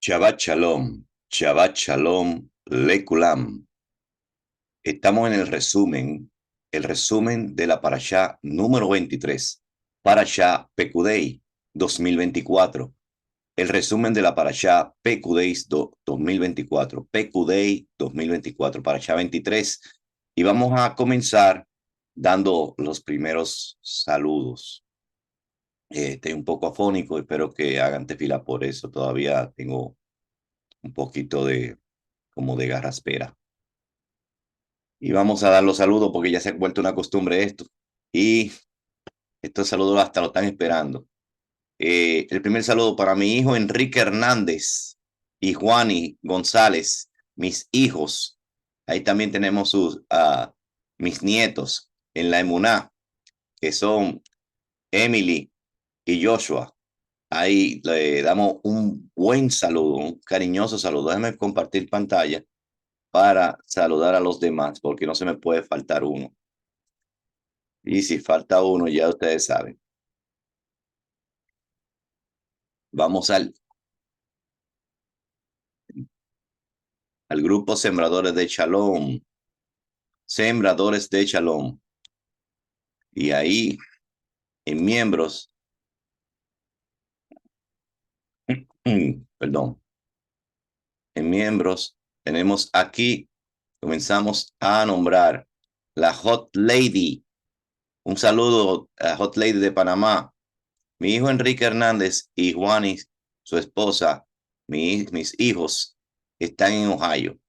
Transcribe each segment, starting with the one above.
Shabbat Shalom, Lekulam. Estamos en el resumen de la Parashá número 23, Parashá Pekudei 2024. El resumen de la Parashá Pekudei 2024, Pekudei 2024, Parashá 23. Y vamos a comenzar dando los primeros saludos. Estoy un poco afónico, espero que hagan tefila por eso. Todavía tengo un poquito como de garraspera. Y vamos a dar los saludos porque ya se ha vuelto una costumbre esto. Y estos saludos hasta lo están esperando. El primer saludo para mi hijo Enrique Hernández y Juani González, mis hijos. Ahí también tenemos mis nietos en la Emuná, que son Emily y Joshua. Ahí le damos un buen saludo, un cariñoso saludo. Déjame compartir pantalla para saludar a los demás, porque no se me puede faltar uno. Y si falta uno, ya ustedes saben. Vamos al grupo Sembradores de Shalom. Sembradores de Shalom. Y ahí, en miembros, perdón, en miembros, tenemos aquí, comenzamos a nombrar la Hot Lady. Un saludo a Hot Lady de Panamá. Mi hijo Enrique Hernández y Juani, su esposa, mis hijos, están en Ohio.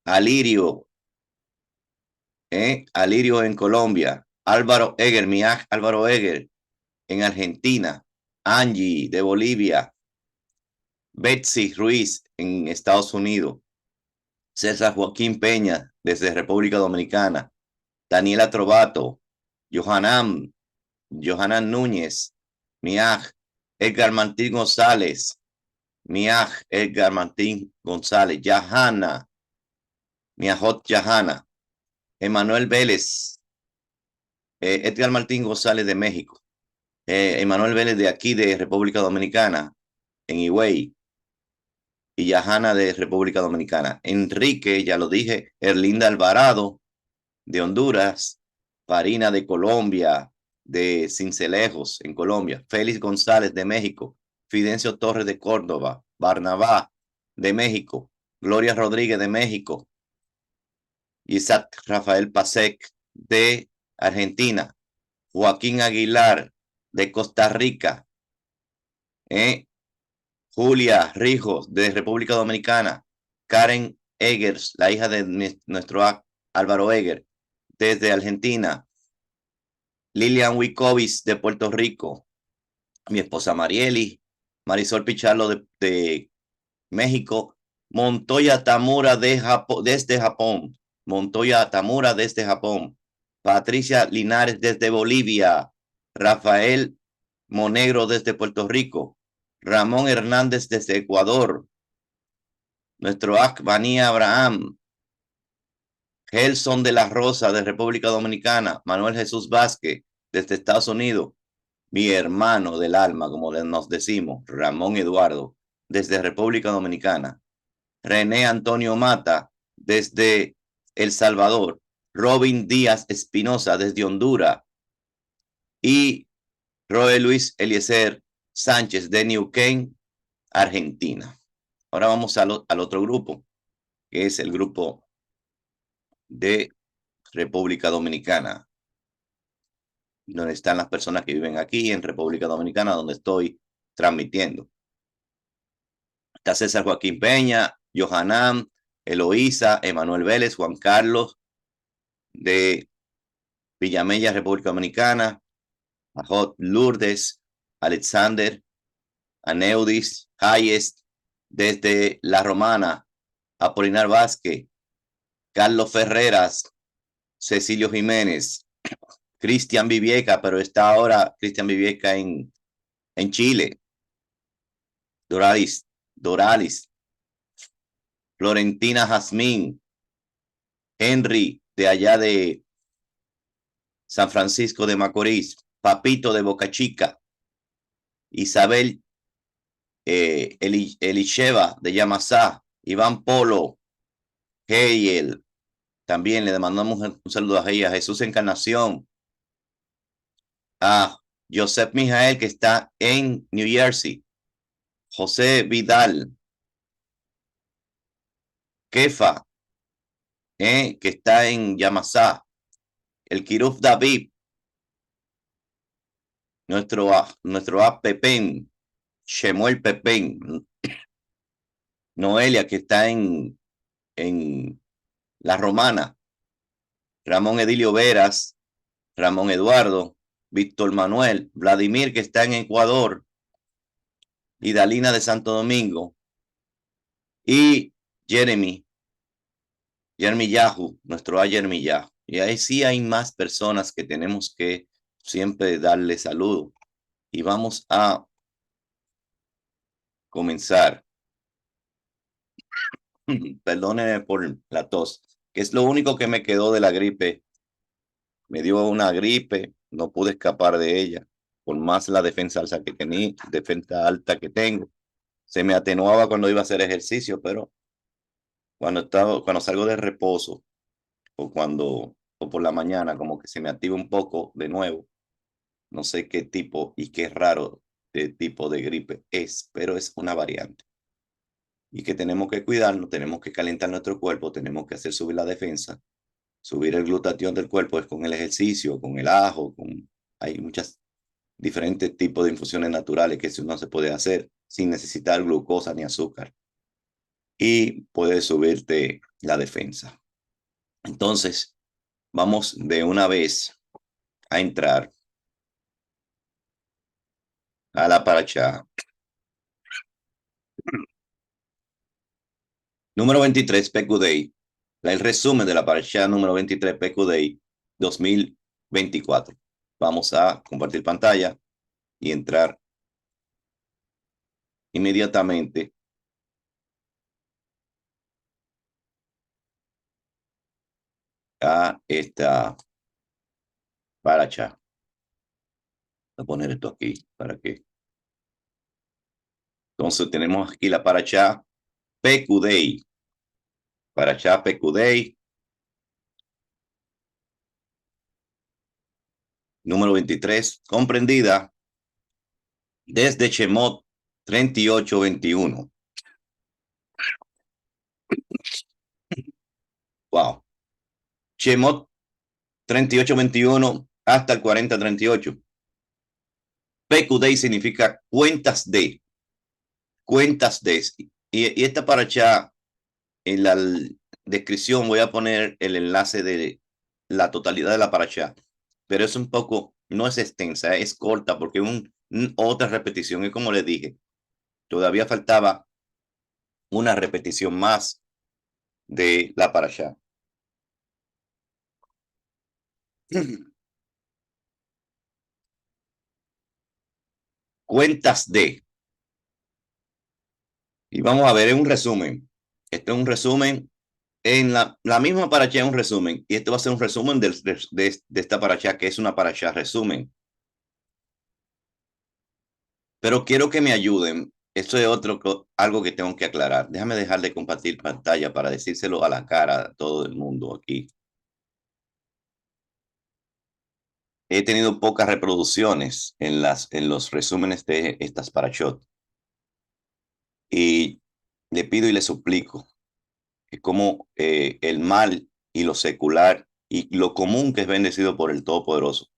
Alirio, Alirio en Colombia. Álvaro Eger, Álvaro Eger en Argentina. Angie de Bolivia. Betsy Ruiz en Estados Unidos. César Joaquín Peña desde República Dominicana. Daniela Trovato. Johanan Núñez. Miaj. Edgar Martín González. Miaj Edgar Martín González. Yahana. Miajot Yahana. Emanuel Vélez. Edgar Martín González de México. Emanuel Vélez de aquí de República Dominicana, en Higüey. Y Yahana de República Dominicana. Enrique, ya lo dije. Erlinda Alvarado de Honduras. Farina de Colombia, de Cincelejos en Colombia. Félix González de México. Fidencio Torres de Córdoba. Barnabá de México. Gloria Rodríguez de México. Isaac Rafael Pasek de Argentina. Joaquín Aguilar de Costa Rica. Julia Rijos de República Dominicana. Karen Eggers, la hija de nuestro Álvaro Eger, desde Argentina. Lilian Wicovis de Puerto Rico. Mi esposa Marieli. Marisol Pichardo de México. Montoya Tamura desde Japón. Montoya Tamura desde Japón. Patricia Linares desde Bolivia. Rafael Monegro desde Puerto Rico. Ramón Hernández desde Ecuador. Nuestro Akbani Abraham. Gelson de la Rosa de República Dominicana. Manuel Jesús Vázquez desde Estados Unidos. Mi hermano del alma, como nos decimos, Ramón Eduardo desde República Dominicana. René Antonio Mata desde El Salvador. Robin Díaz Espinosa desde Honduras. Y Roe Luis Eliezer Sánchez de Neuquén, Argentina. Ahora vamos al otro grupo, que es el grupo de República Dominicana, donde están las personas que viven aquí en República Dominicana, donde estoy transmitiendo. Está César Joaquín Peña, Johanan, Eloísa, Emanuel Vélez, Juan Carlos de Villamella, República Dominicana, Ajot Lourdes, Alexander, Aneudis, Hayes, desde La Romana, Apolinar Vázquez, Carlos Ferreras, Cecilio Jiménez, Cristian Vivieca, pero está ahora Cristian Vivieca en Chile, Doralis, Florentina Jazmín, Henry, de allá de San Francisco de Macorís, Papito de Boca Chica, Isabel Elisheva de Yamasá, Iván Polo, Heiel, también le mandamos un saludo a ella, Jesús Encarnación, a Joseph Mijael, que está en New Jersey, José Vidal, Kefa, que está en Yamasá, el Kiruf David, nuestro Pepen, Shemuel Pepen, Noelia, que está en La Romana, Ramón Edilio Veras, Ramón Eduardo, Víctor Manuel, Vladimir, que está en Ecuador, y Dalina de Santo Domingo, y Jeremy Yahoo, nuestro A. Jeremy Yahoo. Y ahí sí hay más personas que tenemos que siempre darle saludo. Y vamos a comenzar. Perdónenme por la tos, que es lo único que me quedó de la gripe. Me dio una gripe, no pude escapar de ella, por más la defensa alta que tenía, defensa alta que tengo. Se me atenuaba cuando iba a hacer ejercicio, pero cuando salgo de reposo o por la mañana, como que se me activa un poco de nuevo. No sé qué tipo y qué raro de tipo de gripe es, pero es una variante. Y que tenemos que cuidarnos, tenemos que calentar nuestro cuerpo, tenemos que hacer subir la defensa. Subir el glutatión del cuerpo es con el ejercicio, con el ajo, hay muchas diferentes tipos de infusiones naturales que uno se puede hacer sin necesitar glucosa ni azúcar. Y puede subirte la defensa. Entonces, vamos de una vez a entrar a la paracha. Número 23, Pekudei. El resumen de la paracha número 23, Pekudei 2024. Vamos a compartir pantalla y entrar inmediatamente a esta paracha. Voy a poner esto aquí para que. Entonces tenemos aquí la paracha Pekudei. Paracha Pekudei. Número 23, comprendida desde Shemot 38:21. Wow. Shemot 38:21 hasta el 40:38. Pekudei significa cuentas de. Cuentas de. Y esta paracha, en la descripción voy a poner el enlace de la totalidad de la paracha, pero es un poco, no es extensa, es corta porque otra repetición. Y como les dije, todavía faltaba una repetición más de la paracha. Cuentas de. Y vamos a ver, en un resumen. Este es un resumen. En la misma paracha es un resumen. Y este va a ser un resumen de esta paracha, que es una paracha resumen. Pero quiero que me ayuden. Esto es algo que tengo que aclarar. Déjame dejar de compartir pantalla para decírselo a la cara a todo el mundo aquí. He tenido pocas reproducciones en los resúmenes de estas parachot. Y le pido y le suplico que como el mal y lo secular y lo común que es bendecido por el Todopoderoso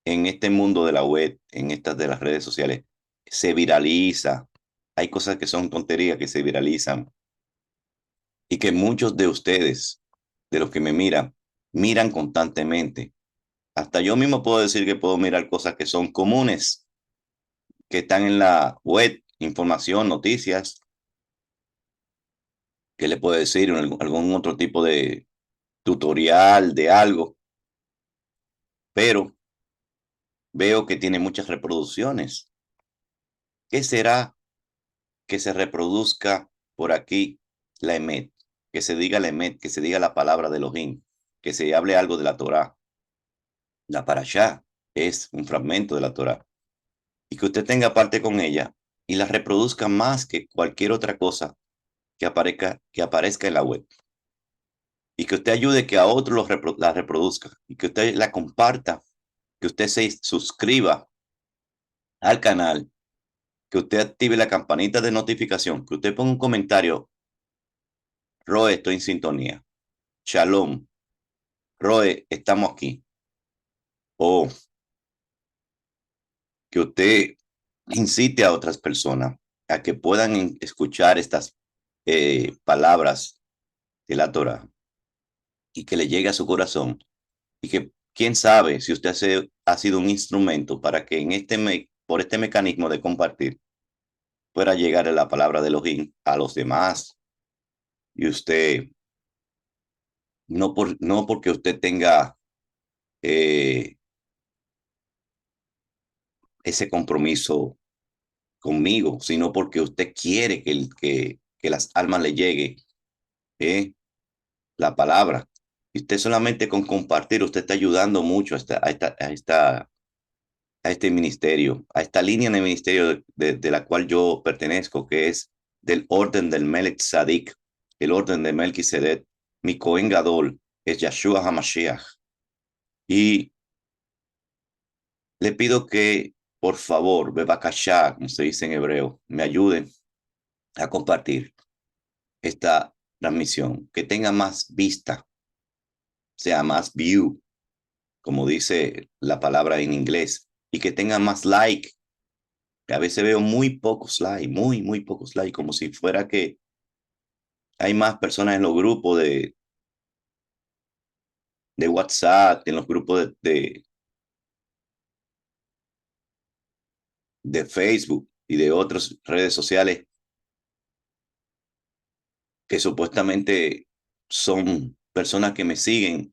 en este mundo de la web, en estas de las redes sociales, se viraliza. Hay cosas que son tonterías que se viralizan y que muchos de ustedes, de los que me miran constantemente. Hasta yo mismo puedo decir que puedo mirar cosas que son comunes, que están en la web, información, noticias, que le puedo decir algún otro tipo de tutorial de algo, pero veo que tiene muchas reproducciones. ¿Qué será que se reproduzca por aquí la Emet? Que se diga la Emet, que se diga la palabra de Elohim, que se hable algo de la Torá. La Parashá es un fragmento de la Torá. Y que usted tenga parte con ella y la reproduzca más que cualquier otra cosa que aparezca en la web. Y que usted ayude que a otros la reproduzca y que usted la comparta, que usted se suscriba al canal, que usted active la campanita de notificación, que usted ponga un comentario. Roe, estoy en sintonía. Shalom. Roe, estamos aquí. O que usted incite a otras personas a que puedan escuchar estas palabras de la Torah y que le llegue a su corazón y que quién sabe si usted ha sido un instrumento para que por este mecanismo de compartir pueda llegar a la palabra de Elohim a los demás y usted no porque usted tenga eh, ese compromiso conmigo, sino porque usted quiere que las almas le llegue la palabra. Y usted solamente con compartir, usted está ayudando mucho a este ministerio, a esta línea de ministerio de la cual yo pertenezco, que es del orden del Melech Tzadik, el orden de Melquisedec. Mi Cohen Gadol es Yahshua HaMashiach. Y le pido que, por favor, Bebakashá, como se dice en hebreo, me ayuden a compartir esta transmisión, que tenga más vista, sea más view, como dice la palabra en inglés, y que tenga más like. A veces veo muy pocos likes, muy pocos likes, como si fuera que hay más personas en los grupos de WhatsApp, en los grupos de Facebook y de otras redes sociales que supuestamente son personas que me siguen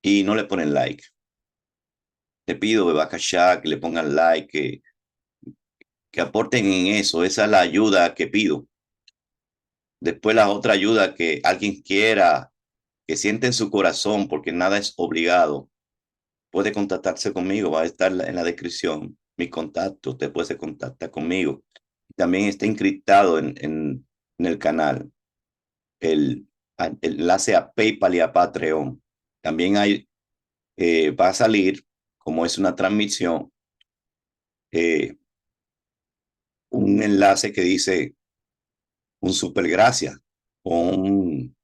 y no le ponen like. Le pido, Bebakashá, que le pongan like, que aporten en eso. Esa es la ayuda que pido. Después la otra ayuda que alguien quiera, que siente en su corazón, porque nada es obligado, puede contactarse conmigo. Va a estar en la descripción mi contacto. Usted puede se contactar conmigo. También está encriptado en el canal el, el enlace a PayPal y a Patreon. También va a salir, como es una transmisión, eh, un enlace que dice un super gracias o un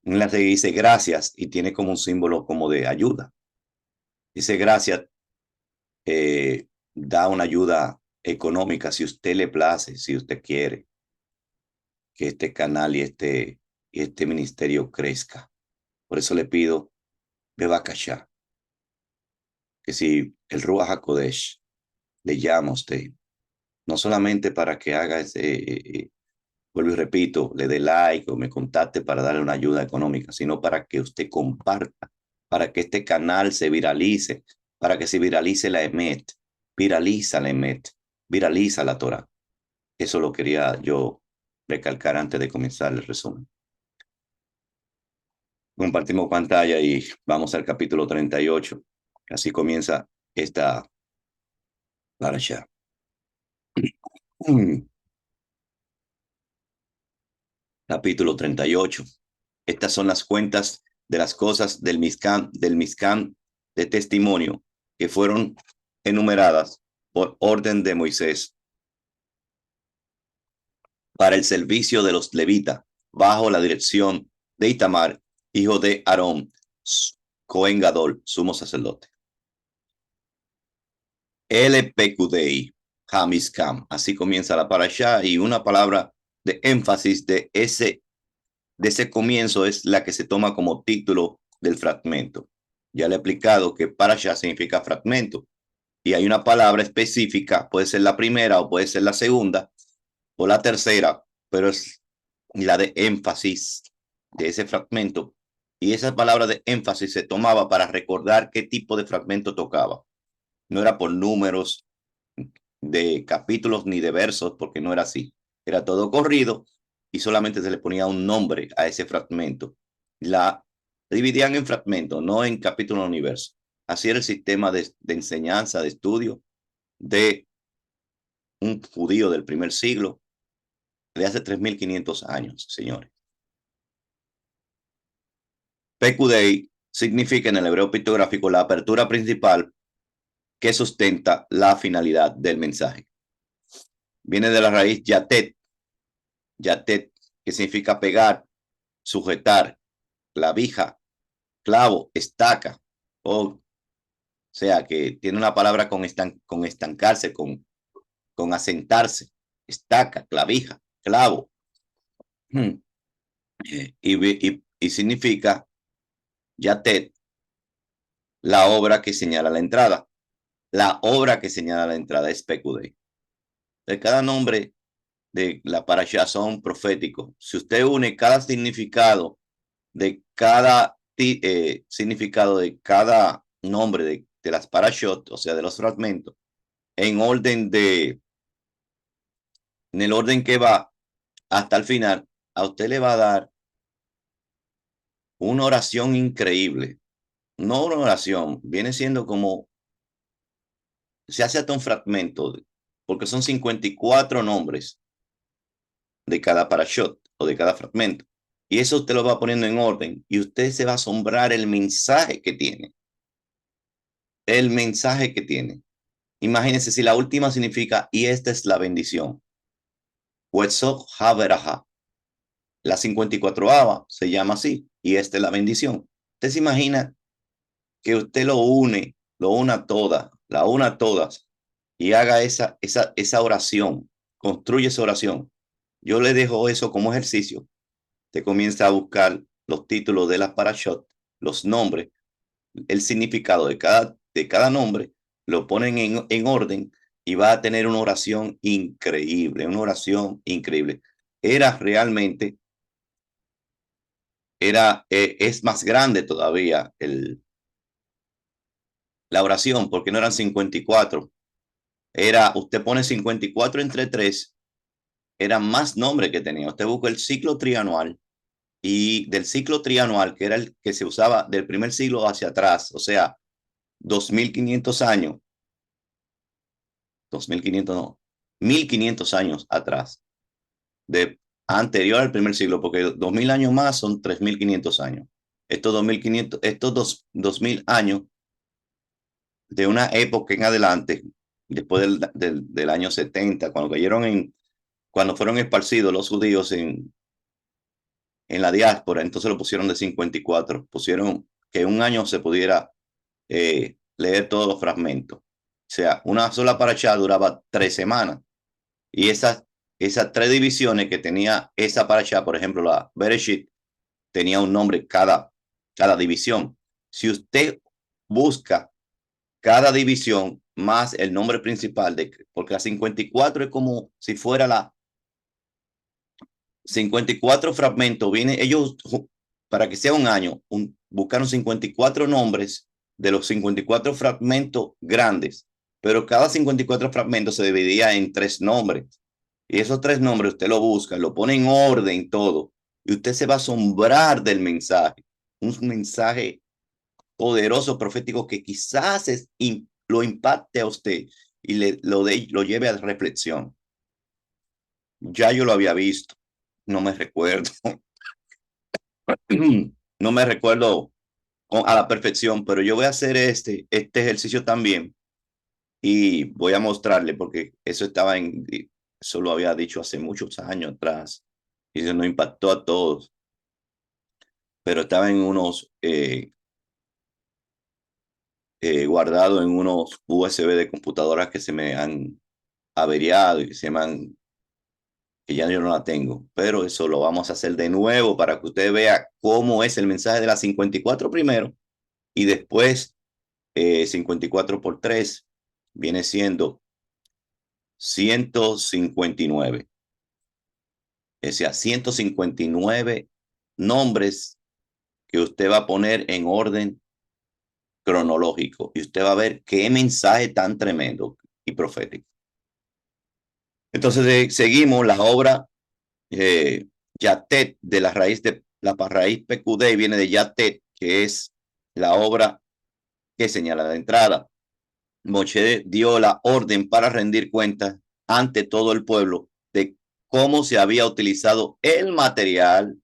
enlace que dice gracias y tiene como un símbolo como de ayuda. Dice gracias, da una ayuda económica si usted le place, si usted quiere que este canal y este ministerio crezca. Por eso le pido, Bebakashá, que si el Ruach HaKodesh le llama a usted, no solamente para que haga vuelvo y repito, le dé like o me contacte para darle una ayuda económica, sino para que usted comparta, para que este canal se viralice, para que se viralice la EMET, viraliza la EMET, viraliza la Torah. Eso lo quería yo recalcar antes de comenzar el resumen. Compartimos pantalla y vamos al capítulo 38. Así comienza esta parasha. Capítulo 38. Estas son las cuentas de las cosas del Mizcán de testimonio que fueron enumeradas por orden de Moisés para el servicio de los levitas bajo la dirección de Itamar, hijo de Aarón, Cohen Gadol, sumo sacerdote. El Pekudei Hamiskam. Así comienza la parashá y una palabra de énfasis de ese comienzo es la que se toma como título del fragmento. Ya le he explicado que parashá significa fragmento y hay una palabra específica, puede ser la primera o puede ser la segunda o la tercera, pero es la de énfasis de ese fragmento. Y esa palabra de énfasis se tomaba para recordar qué tipo de fragmento tocaba. No era por números de capítulos ni de versos, porque no era así. Era todo corrido y solamente se le ponía un nombre a ese fragmento. La dividían en fragmentos, no en capítulos ni versos. Así era el sistema de enseñanza, de estudio de un judío del primer siglo, de hace 3.500 años, señores. Pekudei significa en el hebreo pictográfico la apertura principal que sustenta la finalidad del mensaje. Viene de la raíz yatet, yatet, que significa pegar, sujetar, clavija, clavo, estaca, o sea, que tiene una palabra con estancarse, con asentarse, estaca, clavija, clavo. Y significa yatet, la obra que señala la entrada. La obra que señala la entrada es Pekudei. De cada nombre de la parasha son proféticos. Si usted une cada significado de cada significado de cada nombre de las parashot, o sea, de los fragmentos, en el orden que va hasta el final, a usted le va a dar una oración increíble. No una oración, viene siendo como, se hace hasta un fragmento, porque son 54 nombres de cada parashot o de cada fragmento. Y eso usted lo va poniendo en orden y usted se va a asombrar el mensaje que tiene. El mensaje que tiene. Imagínense si la última significa y esta es la bendición. Wetzok Haveraha. La 54ava se llama así y esta es la bendición. Usted se imagina que usted lo una toda, la una todas y haga esa oración, construye esa oración. Yo le dejo eso como ejercicio. Te comienza a buscar los títulos de las parashot, los nombres, el significado de cada nombre, lo ponen en orden y va a tener una oración increíble, una oración increíble. Es más grande todavía la oración, porque no eran 54. Usted pone 54 entre 3, eran más nombres que tenía. Usted busca el ciclo trianual y del ciclo trianual, que era el que se usaba del primer siglo hacia atrás, o sea, 2.500 años, 2.500 no, 1.500 años atrás, anterior al primer siglo, porque 2.000 años más son 3.500 años. Estos 2.500, estos 2.000 años de una época en adelante, después del año 70, cuando fueron esparcidos los judíos en la diáspora, entonces lo pusieron de 54, pusieron que un año se pudiera leer todos los fragmentos. O sea, una sola parashá duraba 3 semanas. Y esas 3 divisiones que tenía esa parashá, por ejemplo, la Bereshit, tenía un nombre cada división. Si usted busca cada división más el nombre principal, porque la 54 es como si fuera la 54 fragmentos, ellos, para que sea un año, buscaron 54 nombres de los 54 fragmentos grandes, pero cada 54 fragmentos se dividía en 3 nombres. Y esos 3 nombres usted lo busca, lo pone en orden todo, y usted se va a asombrar del mensaje. Un mensaje poderoso, profético, que quizás lo impacte a usted y lo lleve a reflexión. Ya yo lo había visto, no me recuerdo. No me recuerdo a la perfección, pero yo voy a hacer este ejercicio también y voy a mostrarle, porque eso lo había dicho hace muchos años atrás y eso nos impactó a todos, pero estaba en unos guardado en unos USB de computadoras que se me han averiado y que ya yo no la tengo, pero eso lo vamos a hacer de nuevo para que usted vea cómo es el mensaje de las 54 primero y después 54 por 3 viene siendo 159. O sea, 159 nombres que usted va a poner en orden cronológico y usted va a ver qué mensaje tan tremendo y profético. Entonces seguimos la obra Yatet, de la raíz Pekudei viene de Yatet, que es la obra que señala la entrada. Moshe dio la orden para rendir cuentas ante todo el pueblo de cómo se había utilizado el material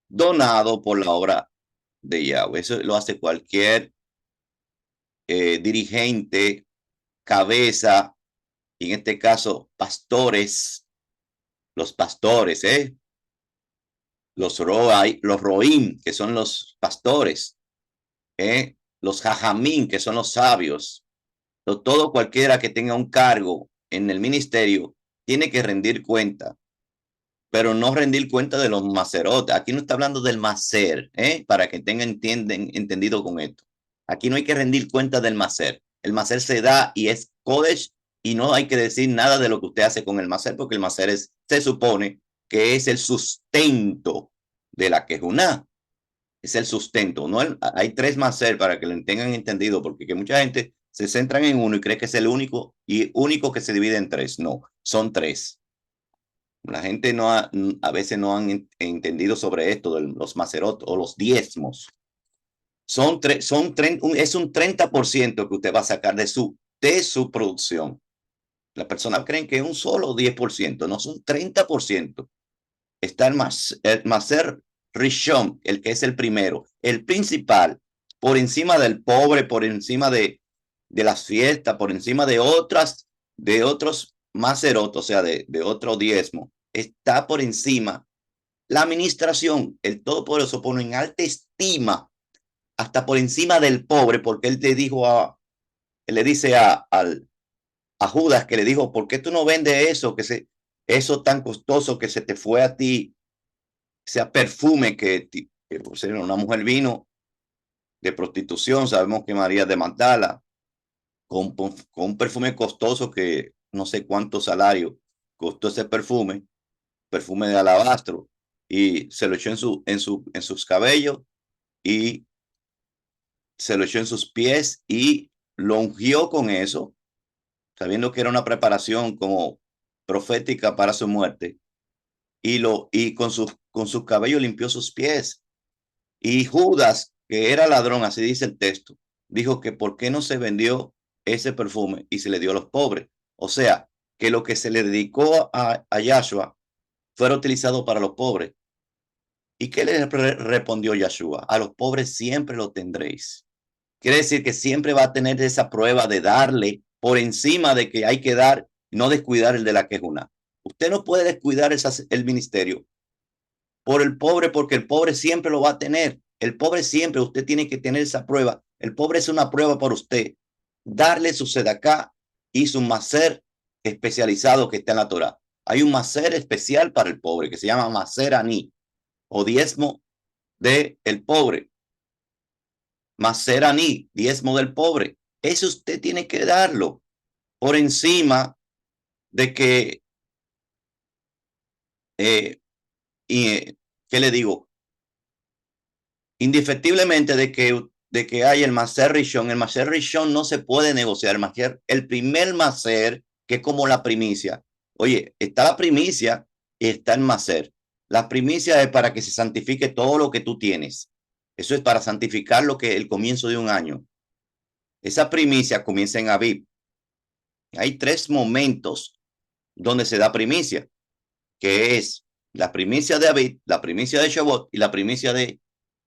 donado por la obra de Yahweh. Eso lo hace cualquier dirigente, cabeza, y en este caso pastores, los pastores, los roim, que son los pastores, los jajamín, que son los sabios. Todo cualquiera que tenga un cargo en el ministerio tiene que rendir cuenta, pero no rendir cuenta de los macerotes. Aquí no está hablando del macer, para que tengan entendido con esto. Aquí no hay que rendir cuenta del macer. El macer se da y es kodesh, y no hay que decir nada de lo que usted hace con el macer, porque el macer se supone que es el sustento de la quejuná. Es el sustento. No hay tres macer, para que lo tengan entendido, porque que mucha gente se centran en uno y cree que es el único que se divide en tres. No, son tres. La gente a veces no han entendido sobre esto de los macerot o los diezmos. Es un 30% que usted va a sacar de su producción. Las personas creen que es un solo 10%, no, son 30%. Está el macer rishon, el que es el primero, el principal, por encima del pobre, por encima de las fiestas, por encima de otros macerot, o sea, de otro diezmo. Está por encima la administración. El Todopoderoso pone en alta estima, hasta por encima del pobre, porque él le dice a Judas, que le dijo: ¿por qué tú no vendes eso tan costoso que se te fue a ti, sea perfume que por ser una mujer vino de prostitución? Sabemos que María de Magdala, con un perfume costoso que no sé cuánto salario costó ese perfume de alabastro, y se lo echó en sus cabellos, y se lo echó en sus pies, y lo ungió con eso, sabiendo que era una preparación como profética para su muerte, y con sus cabellos limpió sus pies. Y Judas, que era ladrón, así dice el texto, dijo que por qué no se vendió ese perfume y se le dio a los pobres. O sea, que lo que se le dedicó a Yahshua fuera utilizado para los pobres. ¿Y qué le respondió Yahshua? A los pobres siempre lo tendréis. Quiere decir que siempre va a tener esa prueba de darle por encima de que hay que dar, no descuidar el de la quejuna. Usted no puede descuidar el ministerio por el pobre, porque el pobre siempre lo va a tener. El pobre siempre, usted tiene que tener esa prueba. El pobre es una prueba para usted. Darle su sedacá y su macer especializado que está en la Torah. Hay un macer especial para el pobre que se llama macer aní, o diezmo del pobre. Macer aní, diezmo del pobre. Eso usted tiene que darlo por encima de que, ¿qué le digo? Indefectiblemente de que hay el macer rishon. El macer rishon no se puede negociar. El primer macer, que es como la primicia. Oye, está la primicia y está el macer. La primicia es para que se santifique todo lo que tú tienes. Eso es para santificar el comienzo de un año. Esa primicia comienza en Abib. Hay tres momentos donde se da primicia, que es la primicia de Abib, la primicia de Shavuot y la primicia de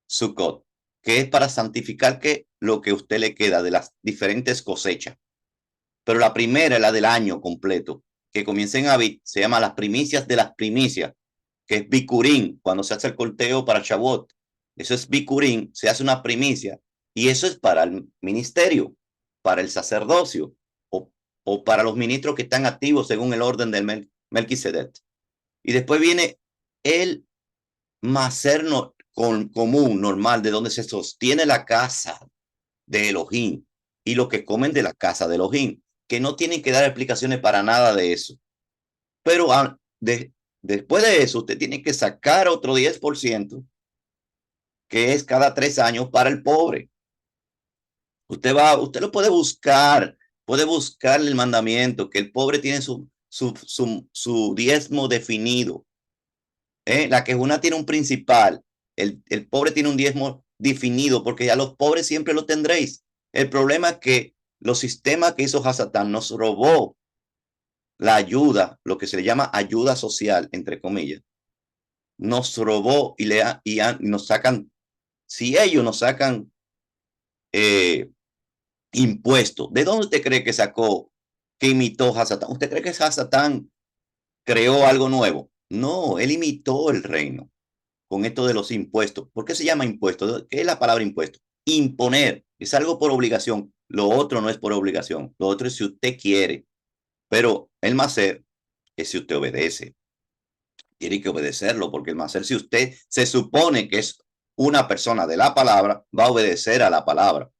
Sukkot, que es para santificar lo que a usted le queda de las diferentes cosechas. Pero la primera es la del año completo, que comienza en Abib, se llama las primicias de las primicias, que es Bikurim, cuando se hace el corteo para Shavuot. Eso es Bikurim, se hace una primicia, y eso es para el ministerio, para el sacerdocio, o para los ministros que están activos según el orden del Melquisedec. Y después viene el macer común, normal, de donde se sostiene la casa de Elohim y lo que comen de la casa de Elohim, que no tienen que dar explicaciones para nada de eso. Pero después de eso, usted tiene que sacar otro 10%, que es cada 3 años para el pobre. Usted lo puede buscar el mandamiento, que el pobre tiene su diezmo definido. La quejuna tiene un principal, el pobre tiene un diezmo definido, porque a los pobres siempre lo tendréis. El problema es que los sistemas que hizo Hasatán nos robó la ayuda, lo que se le llama ayuda social, entre comillas, nos robó y nos sacan, si ellos nos sacan impuestos, ¿de dónde usted cree que sacó, que imitó Hasatán? ¿Usted cree que Hasatán creó algo nuevo? No, él imitó el reino con esto de los impuestos. ¿Por qué se llama impuesto? ¿Qué es la palabra impuesto? Imponer, es algo por obligación. Lo otro no es por obligación. Lo otro es si usted quiere. Pero el macer es si usted obedece. Tiene que obedecerlo, porque el macer, si usted se supone que es una persona de la palabra, va a obedecer a la palabra,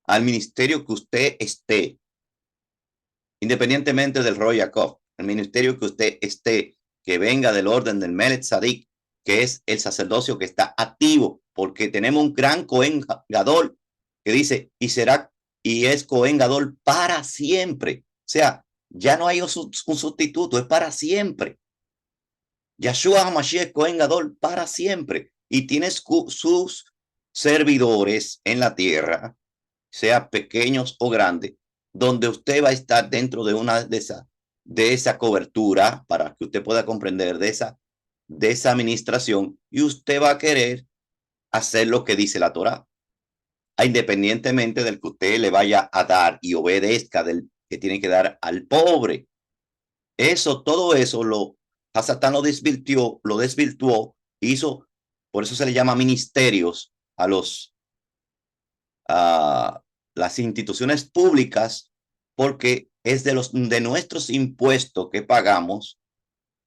al ministerio que usted esté, independientemente del Roy Jacob, el ministerio que usted esté, que venga del orden del Melech Sadik, que es el sacerdocio que está activo, porque tenemos un gran Cohen Gadol que dice, y es Cohen Gadol para siempre. O sea, ya no hay un sustituto, es para siempre. Yahshua HaMashiach Cohen Gadol para siempre. Y tienes sus servidores en la tierra, sea pequeños o grandes, donde usted va a estar dentro de una de esa cobertura para que usted pueda comprender de esa administración, y usted va a querer hacer lo que dice la Torá, independientemente del que usted le vaya a dar y obedezca del que tiene que dar al pobre. Todo eso Hasatán lo desvirtuó, hizo, por eso se le llama ministerios a las instituciones públicas, porque es de nuestros impuestos que pagamos.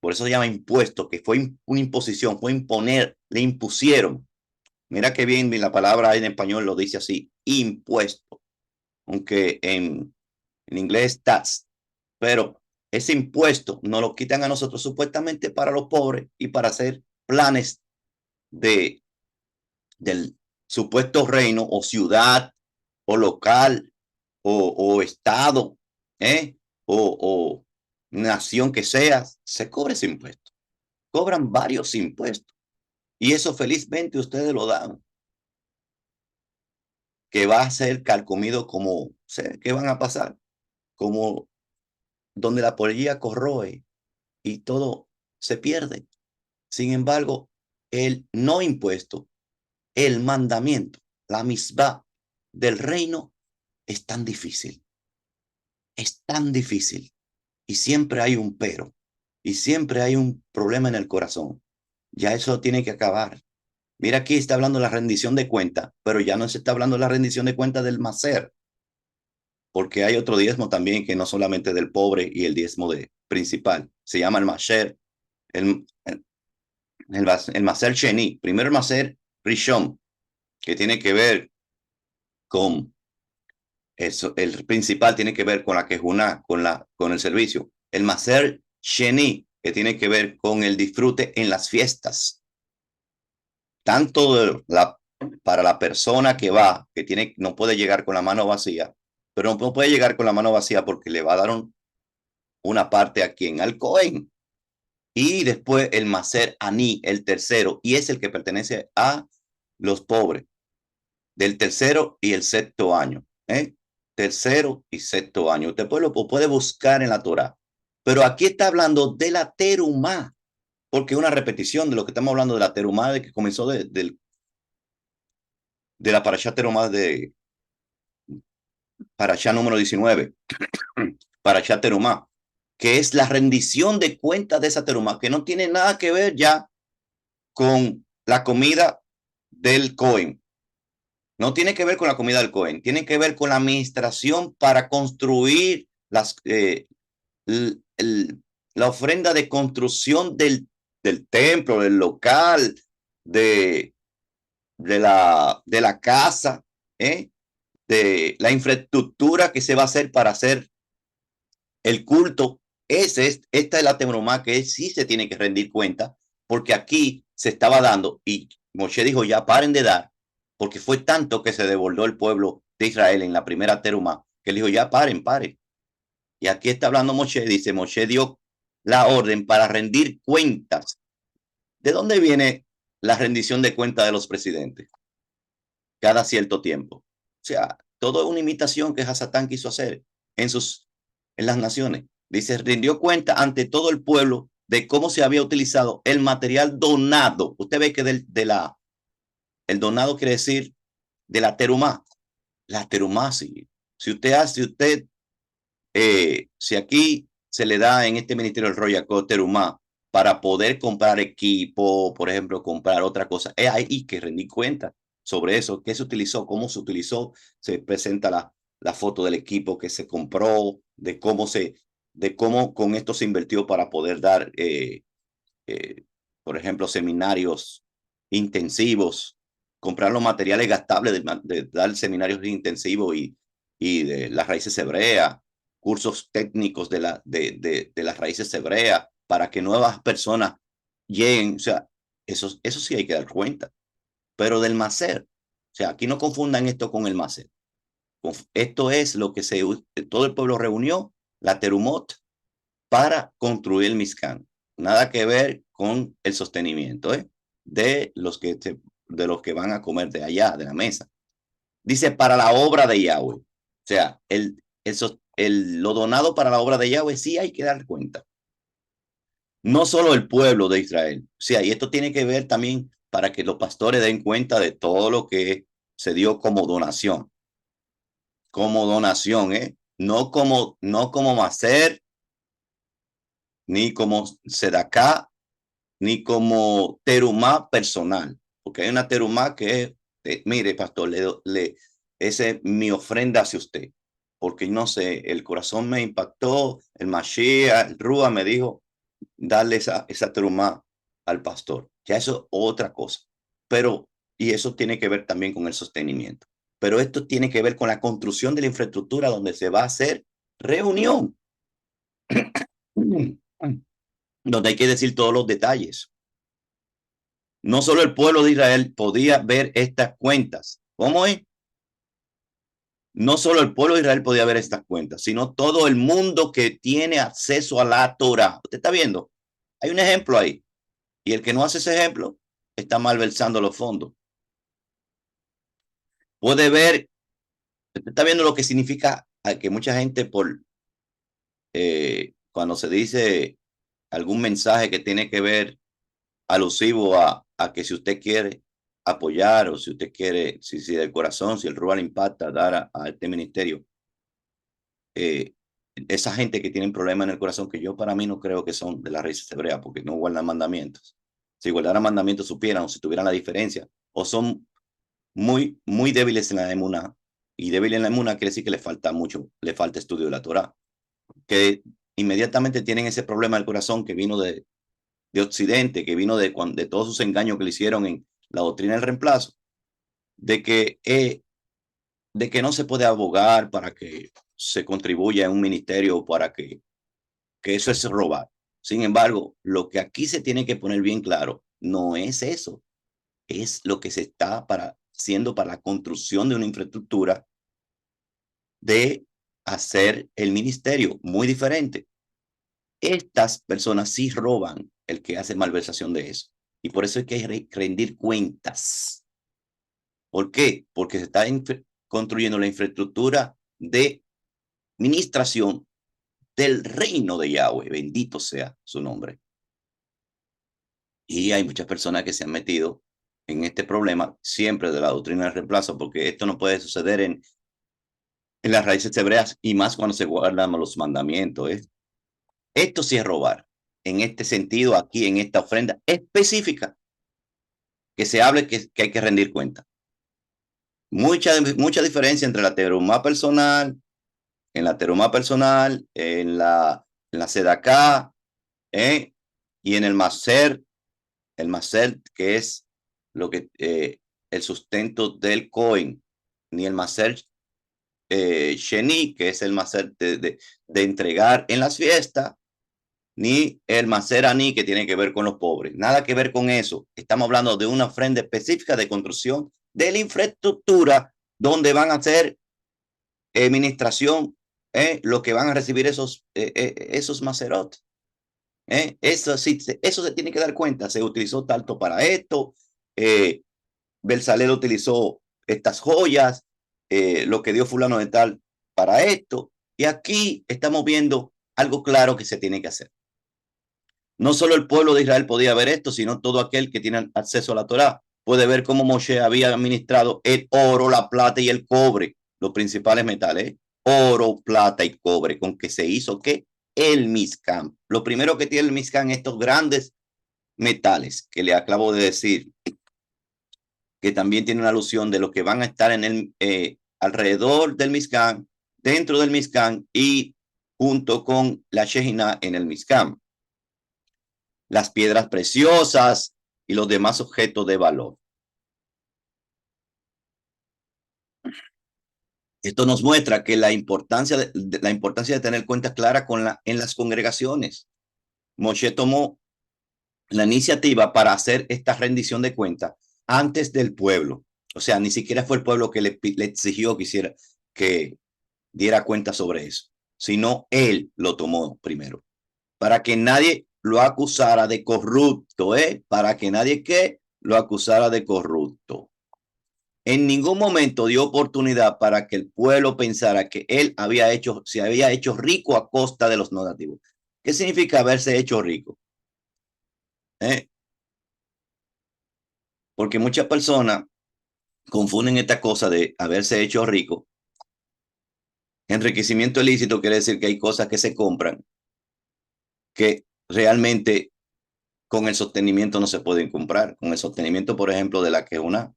Por eso se llama impuesto, que fue una imposición, fue imponer, le impusieron. Mira qué bien la palabra en español lo dice así, impuesto, aunque en inglés tax, pero ese impuesto nos lo quitan a nosotros supuestamente para los pobres y para hacer planes de, del supuesto reino o ciudad o local o estado, ¿eh? o nación que sea, se cobra ese impuesto. Cobran varios impuestos y eso felizmente ustedes lo dan, que va a ser calcomido como, sé que van a pasar, como donde la polilla corroe y todo se pierde. Sin embargo, el no impuesto, el mandamiento, la misbah del reino es tan difícil, es tan difícil. Y siempre hay un pero, y siempre hay un problema en el corazón. Ya eso tiene que acabar. Mira, aquí está hablando de la rendición de cuenta, pero ya no se está hablando de la rendición de cuenta del macer, porque hay otro diezmo también que no solamente del pobre y el diezmo principal. Se llama el macer, el, el, el macer sheni. Primero el macer rishon, que tiene que ver con eso. El principal tiene que ver con la quejuná, con el servicio. El macer sheni, que tiene que ver con el disfrute en las fiestas. Tanto para la persona que va, no puede llegar con la mano vacía, pero no puede llegar con la mano vacía porque le va a dar una parte a quien, al Cohen. Y después el macer aní, el tercero, y es el que pertenece a los pobres, del tercero y el sexto año. Tercero y sexto año. Usted lo puede buscar en la Torah. Pero aquí está hablando de la terumá, porque una repetición de lo que estamos hablando de la terumá, de que comenzó de la parashá terumá de parashá número 19, parashá terumá, que es la rendición de cuentas de esa terumá, que no tiene nada que ver ya con la comida del Cohen. No tiene que ver con la comida del Cohen, tiene que ver con la administración para construir la ofrenda de construcción del templo, del local, de, de la casa, de la infraestructura que se va a hacer para hacer el culto. Esta es la temoroma que sí se tiene que rendir cuenta, porque aquí se estaba dando y Moshe dijo, ya paren de dar, porque fue tanto que se devolvió el pueblo de Israel en la primera teruma, que él dijo, ya paren. Y aquí está hablando Moshe, dice, Moshe dio la orden para rendir cuentas. ¿De dónde viene la rendición de cuentas de los presidentes? Cada cierto tiempo. O sea, todo es una imitación que Hasatán quiso hacer en las naciones. Dice, rindió cuenta ante todo el pueblo de cómo se había utilizado el material donado. Usted ve que el donado quiere decir de la terumá. La terumá, sí. Si aquí se le da en este ministerio el Royal Terumá para poder comprar equipo, por ejemplo, comprar otra cosa, es ahí que rendí cuenta sobre eso, qué se utilizó, cómo se utilizó, se presenta la foto del equipo que se compró, de cómo con esto se invirtió para poder dar, por ejemplo, seminarios intensivos, comprar los materiales gastables de dar seminarios intensivos y de las raíces hebreas, cursos técnicos de las raíces hebreas para que nuevas personas lleguen. O sea, eso sí hay que dar cuenta. Pero del Maser, o sea, aquí no confundan esto con el Maser. Esto es lo que todo el pueblo reunió, la Terumot, para construir el Mizcán. Nada que ver con el sostenimiento de los que van a comer de allá, de la mesa. Dice, para la obra de Yahweh. O sea, lo donado para la obra de Yahweh sí hay que dar cuenta. No solo el pueblo de Israel. O sea, y esto tiene que ver también para que los pastores den cuenta de todo lo que se dio como donación. Como donación, no como macer, ni como sedaká, ni como terumá personal, porque hay una terumá que es, mire, pastor, esa es mi ofrenda hacia usted, porque no sé, el corazón me impactó, el Mashiach, el Rúa me dijo, darle esa terumá al pastor. Ya eso es otra cosa, pero, y eso tiene que ver también con el sostenimiento, pero esto tiene que ver con la construcción de la infraestructura donde se va a hacer reunión, donde hay que decir todos los detalles. No solo el pueblo de Israel podía ver estas cuentas. ¿Cómo es? No solo el pueblo de Israel podía ver estas cuentas, sino todo el mundo que tiene acceso a la Torah. ¿Usted está viendo? Hay un ejemplo ahí. Y el que no hace ese ejemplo está malversando los fondos. Puede ver, usted está viendo lo que significa que mucha gente cuando se dice algún mensaje que tiene que ver alusivo a que si usted quiere apoyar o si usted quiere, si del corazón, si el Rural impacta dar a este ministerio, esa gente que tiene problemas en el corazón, que yo para mí no creo que son de las raíces hebreas, porque no guardan mandamientos. Si guardaran mandamientos supieran o si tuvieran la diferencia, o son muy débiles en la emuná, y débil en la emuná quiere decir que le falta mucho, le falta estudio de la Torah, que inmediatamente tienen ese problema del corazón que vino de Occidente, que vino de todos sus engaños que le hicieron en la doctrina del reemplazo, de que no se puede abogar para que se contribuya en un ministerio, para que eso es robar. Sin embargo, lo que aquí se tiene que poner bien claro no es eso, es lo que se está haciendo para la construcción de una infraestructura de hacer el ministerio muy diferente. Estas personas sí roban el que hace malversación de eso. Y por eso hay que rendir cuentas. ¿Por qué? Porque se está construyendo la infraestructura de administración del reino de Yahweh. Bendito sea su nombre. Y hay muchas personas que se han metido en este problema siempre de la doctrina del reemplazo, porque esto no puede suceder en las raíces hebreas y más cuando se guardan los mandamientos. Esto sí es robar. En este sentido, aquí en esta ofrenda específica, que se hable que hay que rendir cuenta. Mucha diferencia entre la terumá personal, en la sedaká, y en el maser que es el sustento del cohen, ni el maser sheni, que es el maser de entregar en las fiestas, ni el maser ani, que tiene que ver con los pobres. Nada que ver con eso. Estamos hablando de una ofrenda específica de construcción de la infraestructura donde van a hacer administración, lo que van a recibir esos macerot. Eso se tiene que dar cuenta. Se utilizó tanto para esto. Belsalel utilizó estas joyas, lo que dio fulano de tal para esto. Y aquí estamos viendo algo claro que se tiene que hacer. No solo el pueblo de Israel podía ver esto, sino todo aquel que tiene acceso a la Torá puede ver cómo Moshe había administrado el oro, la plata y el cobre, los principales metales, ¿eh? Oro, plata y cobre, con que se hizo ¿qué? El Mizcam. Lo primero que tiene el Mizcam, estos grandes metales que le acabo de decir, que también tiene una alusión de lo que van a estar en el alrededor del Mizcam, dentro del Mizcam y junto con la Shejina en el Mizcam, las piedras preciosas y los demás objetos de valor. Esto nos muestra que la importancia de tener cuentas claras en las congregaciones. Moshe tomó la iniciativa para hacer esta rendición de cuentas antes del pueblo. O sea, ni siquiera fue el pueblo que le exigió que diera cuenta sobre eso, sino él lo tomó primero, para que nadie lo acusara de corrupto, para que nadie que lo acusara de corrupto. En ningún momento dio oportunidad para que el pueblo pensara que él se había hecho rico a costa de los no nativos. ¿Qué significa haberse hecho rico? Porque muchas personas confunden esta cosa de haberse hecho rico. Enriquecimiento ilícito quiere decir que hay cosas que se compran que realmente con el sostenimiento no se pueden comprar. Con el sostenimiento, por ejemplo, de la quejuna.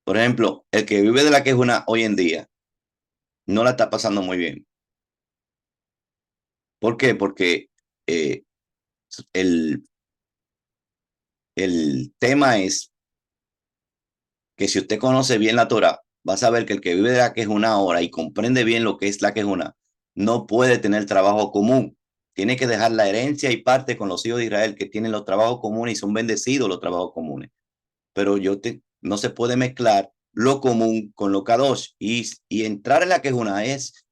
Por ejemplo, el que vive de la quejuna hoy en día no la está pasando muy bien. ¿Por qué? Porque eh, el, el tema es que si usted conoce bien la Torah, va a saber que el que vive de la quejuna ahora y comprende bien lo que es la quejuna, no puede tener trabajo común. Tiene que dejar la herencia y parte con los hijos de Israel que tienen los trabajos comunes y son bendecidos los trabajos comunes. Pero no se puede mezclar lo común con lo kadosh. Y entrar en la quejuna es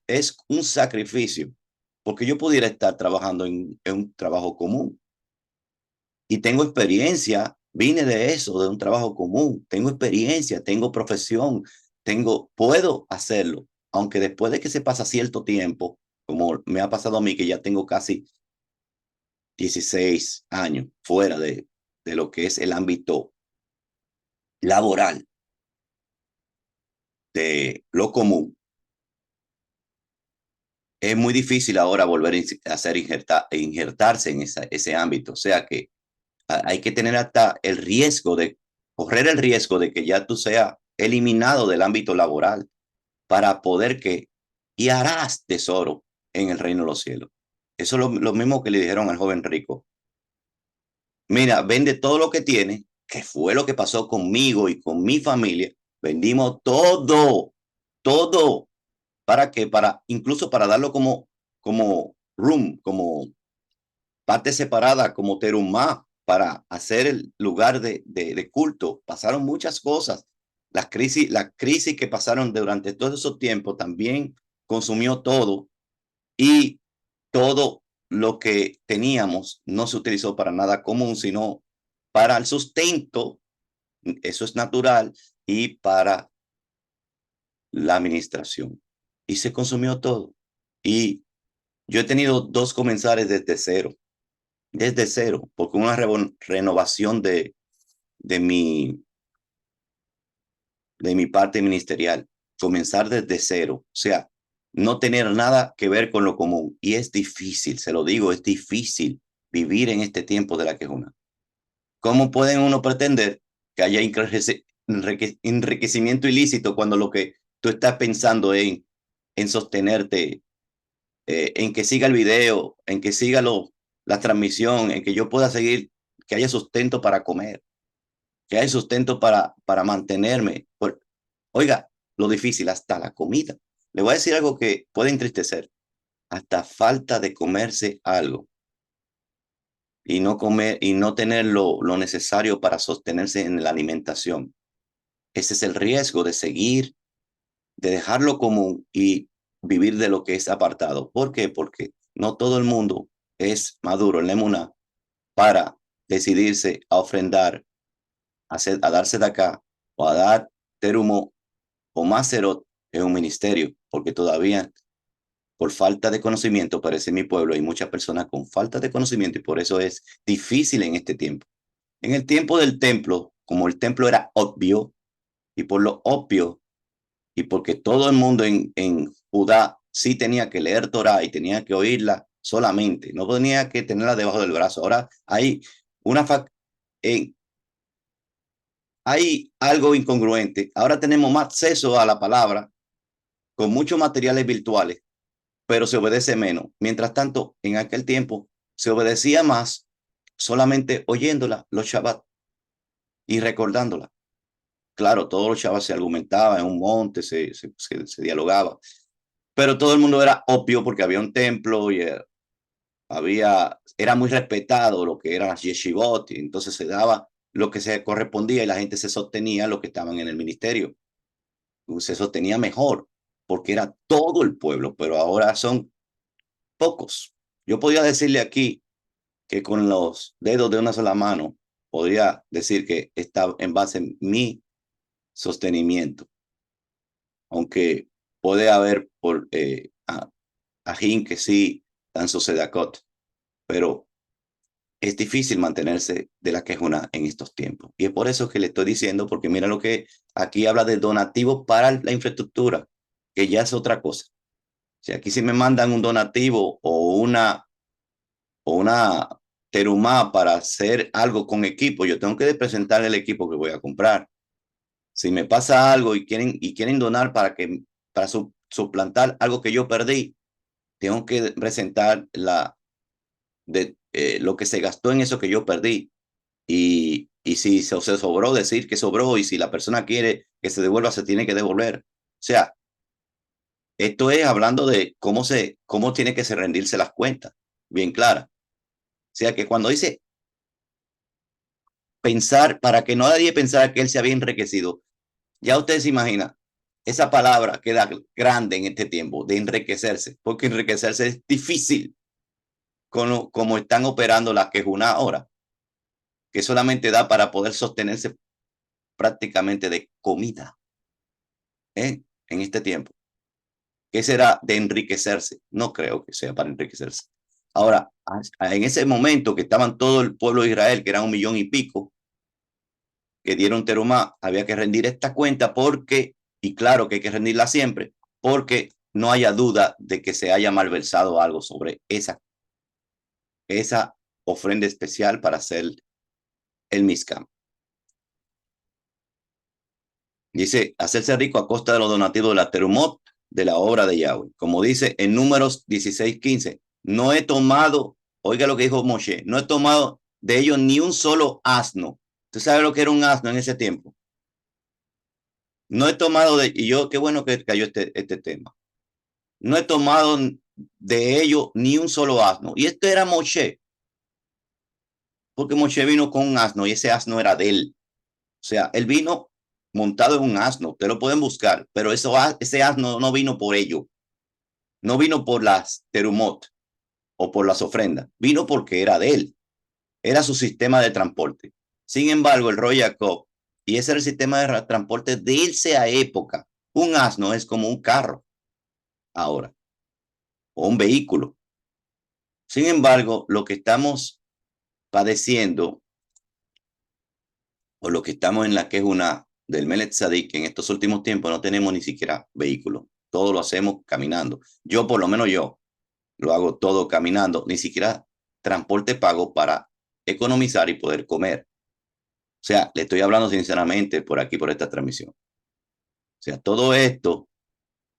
es un sacrificio, porque yo pudiera estar trabajando en un trabajo común y tengo experiencia, vine de eso, de un trabajo común, tengo experiencia, tengo profesión, puedo hacerlo, aunque después de que se pasa cierto tiempo, como me ha pasado a mí, que ya tengo casi 16 años fuera de lo que es el ámbito laboral de lo común, es muy difícil ahora volver a hacer injertarse en ese ámbito. O sea que hay que tener hasta correr el riesgo de que ya tú seas eliminado del ámbito laboral para poder y harás tesoro en el reino de los cielos. Eso es lo mismo que le dijeron al joven rico. Mira, vende todo lo que tiene, que fue lo que pasó conmigo y con mi familia. Vendimos todo, todo. ¿Para qué? Incluso para darlo como room, como parte separada, como terumá, para hacer el lugar de culto. Pasaron muchas cosas. La crisis que pasaron durante todos esos tiempos también consumió todo y todo lo que teníamos no se utilizó para nada común, sino para el sustento, eso es natural, y para la administración. Y se consumió todo. Y yo he tenido dos comensales desde cero, porque una renovación de mi, de mi parte ministerial, comenzar desde cero, o sea, no tener nada que ver con lo común. Y es difícil, se lo digo, es difícil vivir en este tiempo de la quejuna. ¿Cómo pueden uno pretender que haya enriquecimiento ilícito cuando lo que tú estás pensando en sostenerte, en que siga el video, en que siga la transmisión, en que yo pueda seguir, que haya sustento para comer, que haya sustento para mantenerme? Oiga, lo difícil, hasta la comida. Le voy a decir algo que puede entristecer, hasta falta de comerse algo y no comer y no tener lo necesario para sostenerse en la alimentación. Ese es el riesgo de seguir, de dejarlo común y vivir de lo que es apartado. ¿Por qué? Porque no todo el mundo es maduro en la emuná para decidirse a ofrendar, a darse de acá o a dar terumo o maserot en un ministerio, porque todavía por falta de conocimiento, parece mi pueblo, hay muchas personas con falta de conocimiento y por eso es difícil en este tiempo. En el tiempo del templo, como el templo era obvio, y por lo obvio, y porque todo el mundo en Judá sí tenía que leer Torah y tenía que oírla solamente, no tenía que tenerla debajo del brazo. Ahora hay una hay algo incongruente. Ahora tenemos más acceso a la palabra con muchos materiales virtuales, pero se obedece menos. Mientras tanto, en aquel tiempo se obedecía más solamente oyéndola los Shabbat y recordándola. Claro, todos los Shabbat se argumentaba en un monte, se dialogaba, pero todo el mundo era obvio porque había un templo y era muy respetado lo que eran las yeshivot, y entonces se daba lo que se correspondía y la gente se sostenía lo que estaban en el ministerio. Se sostenía mejor porque era todo el pueblo, pero ahora son pocos. Yo podría decirle aquí que con los dedos de una sola mano podría decir que está en base en mi sostenimiento, aunque puede haber por ajín que sí dan su sedacot, pero es difícil mantenerse de la quejuna en estos tiempos. Y es por eso que le estoy diciendo, porque mira lo que aquí habla de donativo para la infraestructura, que ya es otra cosa. Si aquí si me mandan un donativo o una terumá para hacer algo con equipo, yo tengo que presentar el equipo que voy a comprar. Si me pasa algo y quieren donar para suplantar algo que yo perdí, tengo que presentar lo que se gastó en eso que yo perdí. Y si se sobró, decir que sobró, y si la persona quiere que se devuelva, se tiene que devolver. O sea, esto es hablando de cómo tiene que se rendirse las cuentas, bien clara. O sea, que cuando dice pensar, para que no nadie pensara que él se había enriquecido, ya usted se imagina, esa palabra queda grande en este tiempo, de enriquecerse, porque enriquecerse es difícil como están operando las quejunas ahora, que solamente da para poder sostenerse prácticamente de comida en este tiempo. ¿Qué será de enriquecerse? No creo que sea para enriquecerse. Ahora, en ese momento que estaban todo el pueblo de Israel, que era 1,000,000 y pico, que dieron terumá, había que rendir esta cuenta y claro que hay que rendirla siempre, porque no haya duda de que se haya malversado algo sobre esa ofrenda especial para hacer el Mizcam. Dice, hacerse rico a costa de los donativos de la terumot de la obra de Yahweh. Como dice en Números 16:15, no he tomado, oiga lo que dijo Moshe, no he tomado de ellos ni un solo asno. ¿Usted sabe lo que era un asno en ese tiempo? No he tomado y yo, qué bueno que cayó este tema. No he tomado de ellos ni un solo asno. Y esto era Moshe, porque Moshe vino con un asno y ese asno era de él. O sea, él vino montado en un asno, ustedes lo pueden buscar, pero ese asno no vino por ello, no vino por las terumot o por las ofrendas, vino porque era de él, era su sistema de transporte. Sin embargo, el rey Jacob, y ese era el sistema de transporte de esa época, un asno es como un carro ahora, o un vehículo. Sin embargo, lo que estamos padeciendo, o lo que estamos en la que es una del Melech Tzadik, que en estos últimos tiempos no tenemos ni siquiera vehículo, todo lo hacemos caminando. Yo, por lo menos yo, lo hago todo caminando, ni siquiera transporte pago para economizar y poder comer. O sea, le estoy hablando sinceramente por aquí, por esta transmisión. O sea, todo esto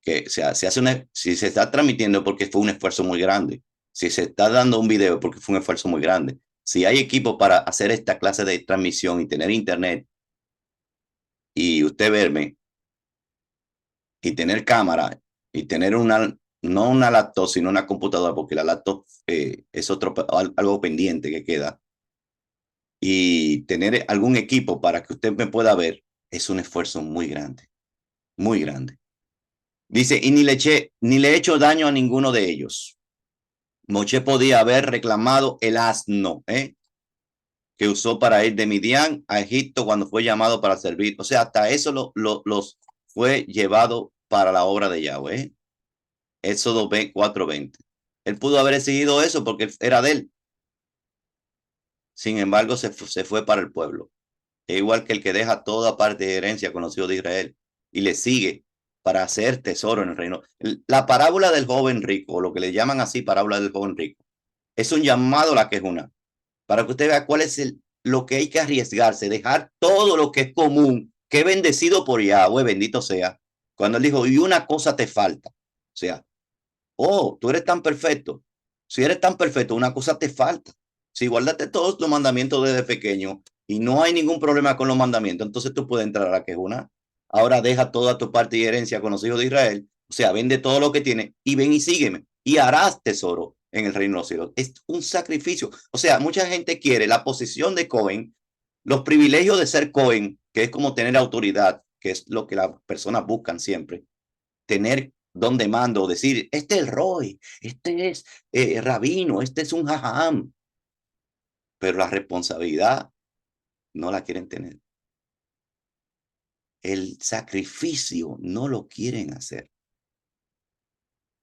que se hace si se está transmitiendo porque fue un esfuerzo muy grande. Si se está dando un video porque fue un esfuerzo muy grande. Si hay equipo para hacer esta clase de transmisión y tener internet y usted verme y tener cámara y tener no una laptop, sino una computadora, porque la laptop es algo pendiente que queda, y tener algún equipo para que usted me pueda ver, es un esfuerzo muy grande, muy grande. Dice, y ni le he hecho daño a ninguno de ellos. Moshe podía haber reclamado el asno que usó para ir de Midian a Egipto cuando fue llamado para servir. O sea, hasta eso los fue llevado para la obra de Yahweh. Éxodo 4:20. Él pudo haber exigido eso porque era de él. Sin embargo, se fue para el pueblo. Es igual que el que deja toda parte de herencia con los hijos de Israel y le sigue para hacer tesoro en el reino. La parábola del joven rico, o lo que le llaman así parábola del joven rico, es un llamado a la quejuna, para que usted vea cuál es lo que hay que arriesgarse, dejar todo lo que es común, que es bendecido por Yahweh, bendito sea. Cuando él dijo, y una cosa te falta. O sea, oh, tú eres tan perfecto. Si eres tan perfecto, una cosa te falta. Si guardaste todos los mandamientos desde pequeño y no hay ningún problema con los mandamientos, entonces tú puedes entrar a la quejuna. Ahora deja toda tu parte y herencia con los hijos de Israel. O sea, vende todo lo que tiene y ven y sígueme y harás tesoro en el reino de los cielos. Es un sacrificio. O sea, mucha gente quiere la posición de Cohen, los privilegios de ser Cohen, que es como tener autoridad, que es lo que las personas buscan siempre. Tener donde mando, decir, este es el Roy, este es Rabino, este es un jajam. Pero la responsabilidad no la quieren tener. El sacrificio no lo quieren hacer.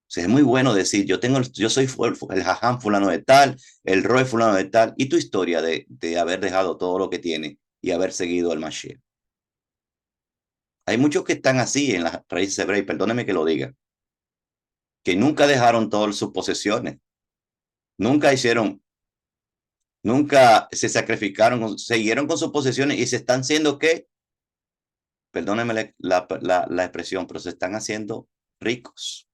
O sea, es muy bueno decir, yo soy el jajam fulano de tal, el Roy fulano de tal, y tu historia de haber dejado todo lo que tiene y haber seguido al Mashiach. Hay muchos que están así en las raíces hebreas, perdóneme que lo diga, que nunca dejaron todas sus posesiones, nunca hicieron, nunca se sacrificaron, siguieron con sus posesiones y se están haciendo ¿qué? Perdónenme la expresión, pero se están haciendo ricos.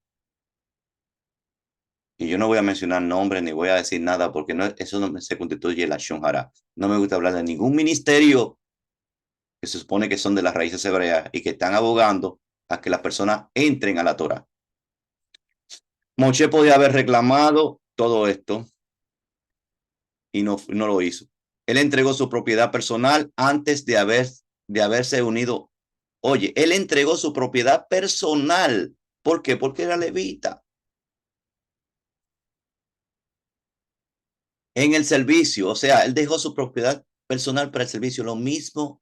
Y yo no voy a mencionar nombres ni voy a decir nada porque no, eso no se constituye la shonjara. No me gusta hablar de ningún ministerio que se supone que son de las raíces hebreas y que están abogando a que las personas entren a la Torah. Moshe podía haber reclamado todo esto y no lo hizo. Él entregó su propiedad personal antes de haberse unido. Oye, él entregó su propiedad personal. ¿Por qué? Porque era levita. En el servicio, o sea, él dejó su propiedad personal para el servicio. Lo mismo,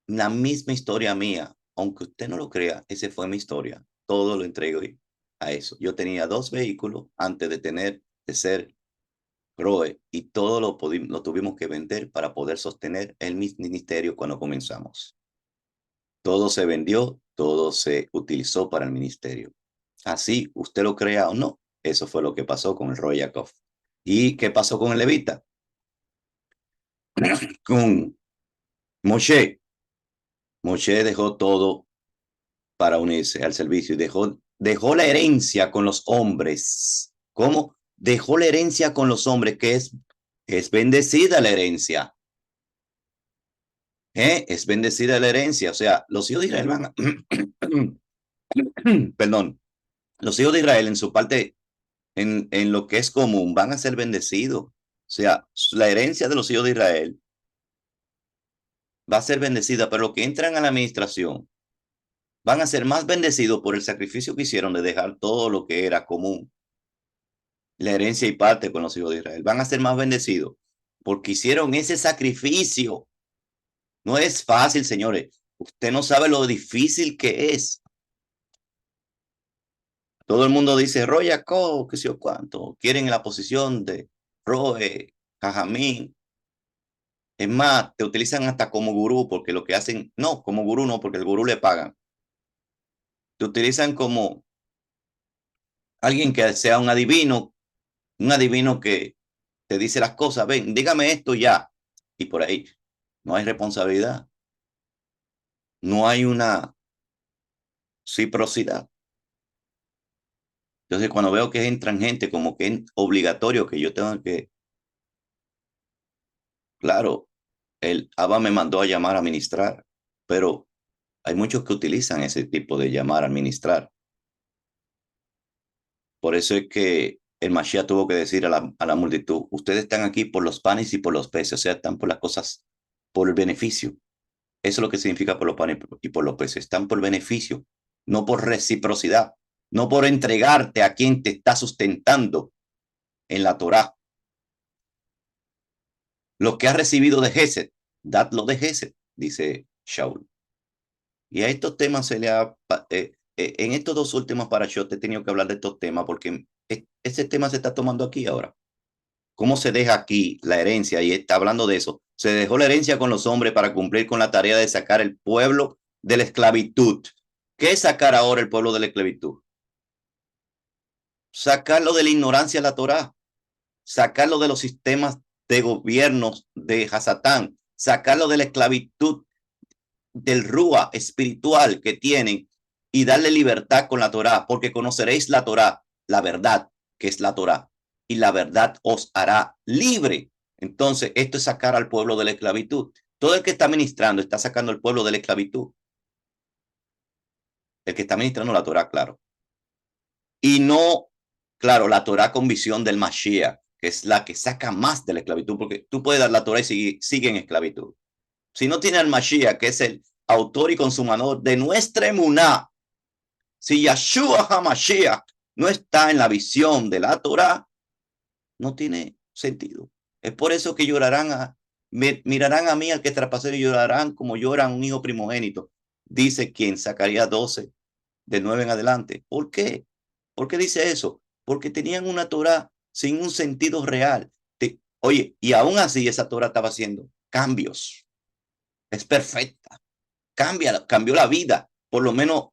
la misma historia mía. Aunque usted no lo crea, esa fue mi historia. Todo lo entregué a eso. Yo tenía 2 vehículos antes de ser Roe y todo lo tuvimos que vender para poder sostener el ministerio cuando comenzamos. Todo se vendió, todo se utilizó para el ministerio. Así, usted lo crea o no, eso fue lo que pasó con el Roy Yaakov. ¿Y qué pasó con el levita? Con Moshe. Moshe dejó todo para unirse al servicio y dejó la herencia con los hombres. ¿Cómo? Dejó la herencia con los hombres, que es bendecida la herencia. Es bendecida la herencia. O sea, los hijos de Israel van a, perdón, los hijos de Israel en su parte, en lo que es común, van a ser bendecidos. O sea, la herencia de los hijos de Israel va a ser bendecida, pero los que entran a la administración van a ser más bendecidos por el sacrificio que hicieron de dejar todo lo que era común, la herencia y parte con los hijos de Israel. Van a ser más bendecidos porque hicieron ese sacrificio. No es fácil, señores. Usted no sabe lo difícil que es. Todo el mundo dice, Roy Jacob, qué sé yo cuánto. Quieren la posición de Roe, Jajamín. Es más, te utilizan hasta como gurú, porque lo que hacen, no, como gurú no, porque el gurú le pagan. Te utilizan como alguien que sea un adivino que te dice las cosas, ven, dígame esto ya. Y por ahí no hay responsabilidad, no hay una reciprocidad. Entonces, cuando veo que entran gente como que es obligatorio que yo tenga que, claro, el ABA me mandó a llamar a ministrar, pero hay muchos que utilizan ese tipo de llamar a ministrar. Por eso es que el Mashiach tuvo que decir a la multitud, ustedes están aquí por los panes y por los peces, o sea, están por las cosas, por el beneficio. Eso es lo que significa por los panes y por los peces. Están por beneficio, no por reciprocidad, no por entregarte a quien te está sustentando en la Torá. Lo que has recibido de Gesed, dadlo de Gesed, dice Shaul. Y a estos temas se le ha en estos dos últimos parashot he tenido que hablar de estos temas porque ese tema se está tomando aquí ahora. ¿Cómo se deja aquí la herencia? Y está hablando de eso. Se dejó la herencia con los hombres para cumplir con la tarea de sacar el pueblo de la esclavitud. ¿Qué es sacar ahora el pueblo de la esclavitud? Sacarlo de la ignorancia de la Torá, sacarlo de los sistemas de gobiernos de Hasatán, sacarlo de la esclavitud del Rúa espiritual que tienen y darle libertad con la Torá, porque conoceréis la Torá, la verdad que es la Torá, y la verdad os hará libre. Entonces, esto es sacar al pueblo de la esclavitud. Todo el que está ministrando está sacando al pueblo de la esclavitud. El que está ministrando la Torá, claro. Y no, claro, la Torá con visión del Mashiach, que es la que saca más de la esclavitud, porque tú puedes dar la Torá y sigue en esclavitud. Si no tiene al Mashiach, que es el autor y consumador de nuestra emuná, si Yahshua HaMashiach no está en la visión de la Torá, no tiene sentido. Es por eso que llorarán, mirarán a mí al que traspasé y llorarán como lloran un hijo primogénito, dice quien Zacarías 12, de 9 en adelante. ¿Por qué? ¿Por qué dice eso? Porque tenían una Torá sin un sentido real. Oye, y aún así esa Torá estaba haciendo cambios. Es perfecta. Cambió la vida. Por lo menos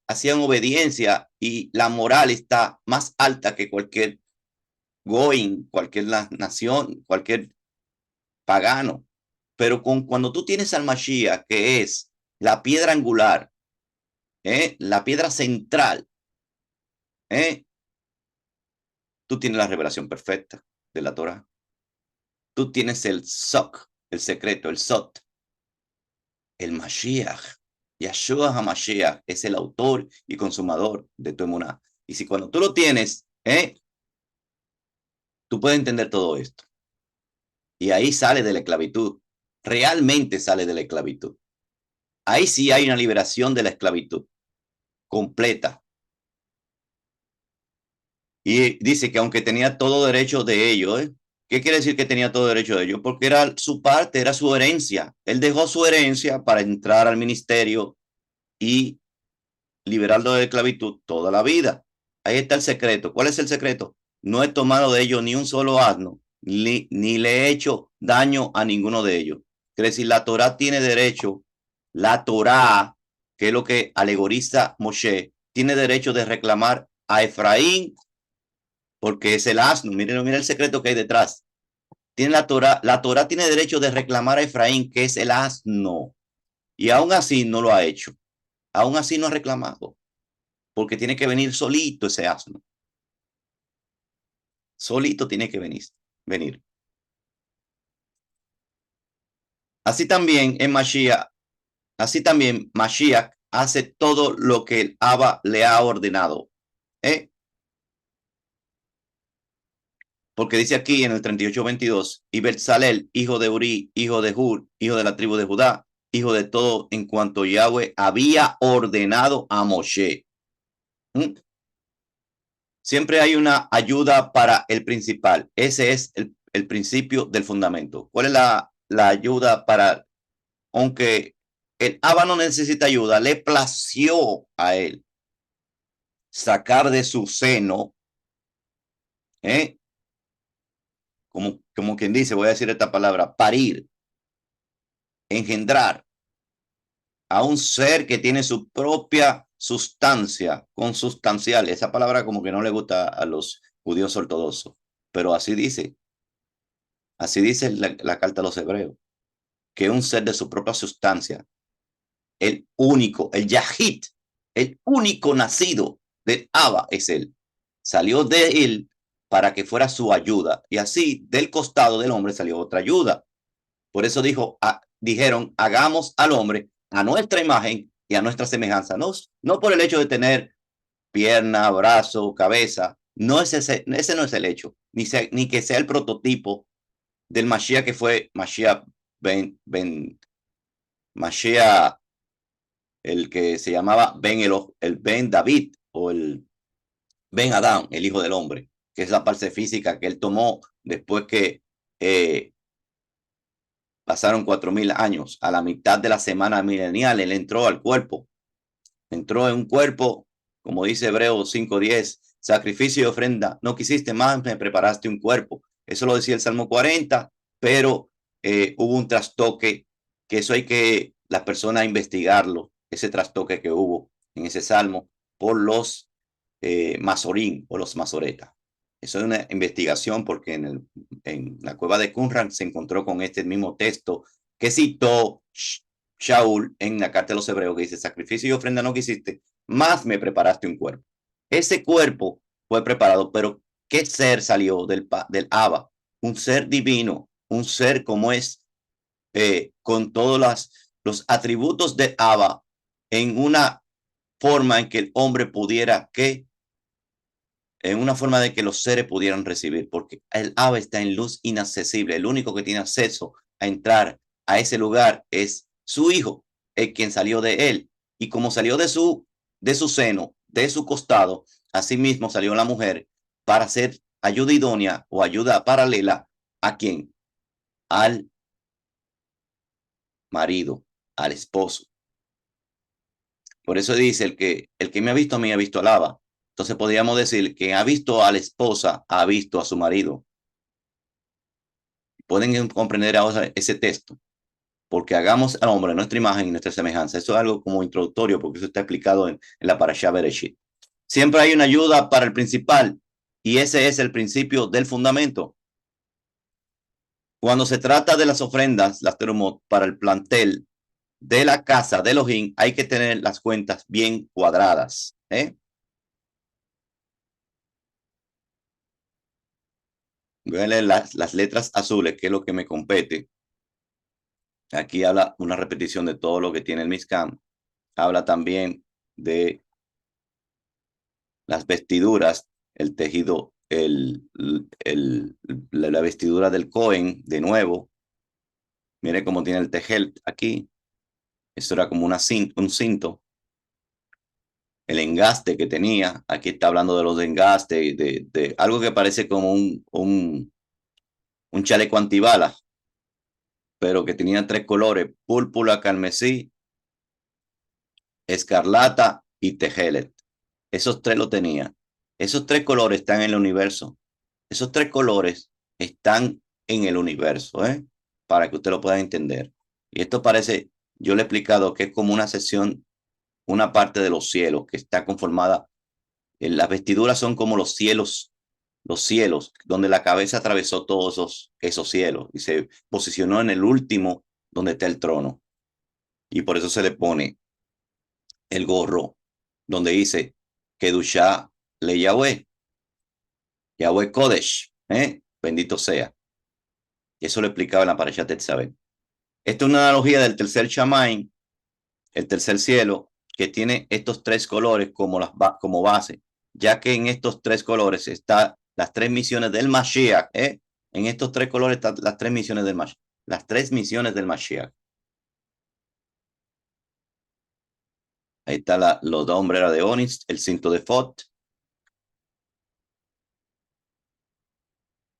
hacían obediencia y la moral está más alta que cualquier goin, cualquier nación, cualquier pagano. Pero cuando tú tienes al Mashiach, que es la piedra angular, la piedra central, tú tienes la revelación perfecta de la Torah. Tú tienes el Sok, el secreto, el Sot, el Mashiach. Yahshua HaMashiach es el autor y consumador de tu emuná. Y si cuando tú lo tienes, tú puedes entender todo esto. Y ahí sale de la esclavitud. Realmente sale de la esclavitud. Ahí sí hay una liberación de la esclavitud completa. Y dice que aunque tenía todo derecho de ello, ¿qué quiere decir que tenía todo derecho de ello? Porque era su parte, era su herencia. Él dejó su herencia para entrar al ministerio y liberarlo de esclavitud toda la vida. Ahí está el secreto. ¿Cuál es el secreto? No he tomado de ellos ni un solo asno, ni le he hecho daño a ninguno de ellos. Quiere decir, la Torá tiene derecho, la Torá, que es lo que alegoriza Moshe, tiene derecho de reclamar a Efraín porque es el asno. Miren, miren el secreto que hay detrás. Tiene la Torá tiene derecho de reclamar a Efraín, que es el asno. Y aún así no lo ha hecho. Aún así no ha reclamado. Porque tiene que venir solito ese asno. Solito tiene que venir. Así también en Mashiach, así también Mashiach hace todo lo que el Abba le ha ordenado. Porque dice aquí en el 38:22, y Betzalel, hijo de Uri, hijo de Hur, hijo de la tribu de Judá, hijo de todo en cuanto Yahweh había ordenado a Moshe. Siempre hay una ayuda para el principal. Ese es el principio del fundamento. ¿Cuál es la ayuda para, aunque el Abba no necesita ayuda, le plació a él sacar de su seno, como quien dice, voy a decir esta palabra, parir, engendrar a un ser que tiene su propia sustancia, consustancial. Esa palabra como que no le gusta a los judíos ortodoxos, pero así dice la carta a los hebreos, que un ser de su propia sustancia, el único, el Yahid, el único nacido del Abba es él. Salió de él para que fuera su ayuda. Y así del costado del hombre salió otra ayuda. Por eso dijeron, hagamos al hombre a nuestra imagen y a nuestra semejanza. No por el hecho de tener pierna, brazo, cabeza. No es ese no es el hecho. Ni que sea el prototipo del Mashiach que fue Mashiach Mashiach, el que se llamaba el Ben David o el Ben Adán, el hijo del hombre, que es la parte física que él tomó después que pasaron 4000 años. A la mitad de la semana milenial, él entró al cuerpo entró en un cuerpo, como dice Hebreos 5:10, sacrificio y ofrenda, no quisiste más, me preparaste un cuerpo. Eso lo decía el Salmo 40, pero hubo un trastoque, que eso hay que las personas investigarlo, ese trastoque que hubo en ese Salmo por los masorín o los masoretas. Eso es una investigación porque en la cueva de Qumran se encontró con este mismo texto que citó Shaul en la carta de los Hebreos, que dice: sacrificio y ofrenda no quisiste, más me preparaste un cuerpo. Ese cuerpo fue preparado, pero ¿qué ser salió del Abba? Un ser divino, un ser como es, con todos los atributos de Abba, en una forma en que el hombre pudiera, que en una forma de que los seres pudieran recibir, porque el Abba está en luz inaccesible. El único que tiene acceso a entrar a ese lugar es su hijo, el quien salió de él. Y como salió de su seno, de su costado, asimismo salió la mujer para ser ayuda idónea o ayuda paralela a quien, al marido, al esposo. Por eso dice el que me ha visto a mí ha visto al Abba. Entonces podríamos decir que ha visto a la esposa, ha visto a su marido. Pueden comprender ahora ese texto, porque hagamos al hombre nuestra imagen y nuestra semejanza. Eso es algo como introductorio, porque eso está explicado en la Parashá Bereshit. Siempre hay una ayuda para el principal, y ese es el principio del fundamento. Cuando se trata de las ofrendas, las terumot, para el plantel de la casa de Elohim, hay que tener las cuentas bien cuadradas. Voy a leer las letras azules, que es lo que me compete. Aquí habla una repetición de todo lo que tiene el Mizcam. Habla también de las vestiduras, el tejido, la vestidura del Cohen, de nuevo. Mire cómo tiene el tejel aquí. Esto era como un cinto. El engaste que tenía. Aquí está hablando de los engastes, de algo que parece como un chaleco antibalas, pero que tenía tres colores: púrpura, carmesí, escarlata y tejelet. Esos tres lo tenía. Esos tres colores están en el universo. Esos tres colores están en el universo, para que usted lo pueda entender. Y esto parece, yo le he explicado que es como una sección, una parte de los cielos que está conformada. Las vestiduras son como los cielos, donde la cabeza atravesó todos esos cielos y se posicionó en el último, donde está el trono. Y por eso se le pone el gorro, donde dice Kedushá le Yahweh, Yahweh Kodesh, bendito sea. Y eso lo explicaba en la Parashat Tetzaveh. Esta es una analogía del tercer Shamaim, el tercer cielo, que tiene estos tres colores como base, ya que en estos tres colores están las tres misiones del Mashiach. En estos tres colores están las tres misiones del Mashiach. Las tres misiones del Mashiach. Ahí está los dos hombreras de Onix, el cinto de Fot.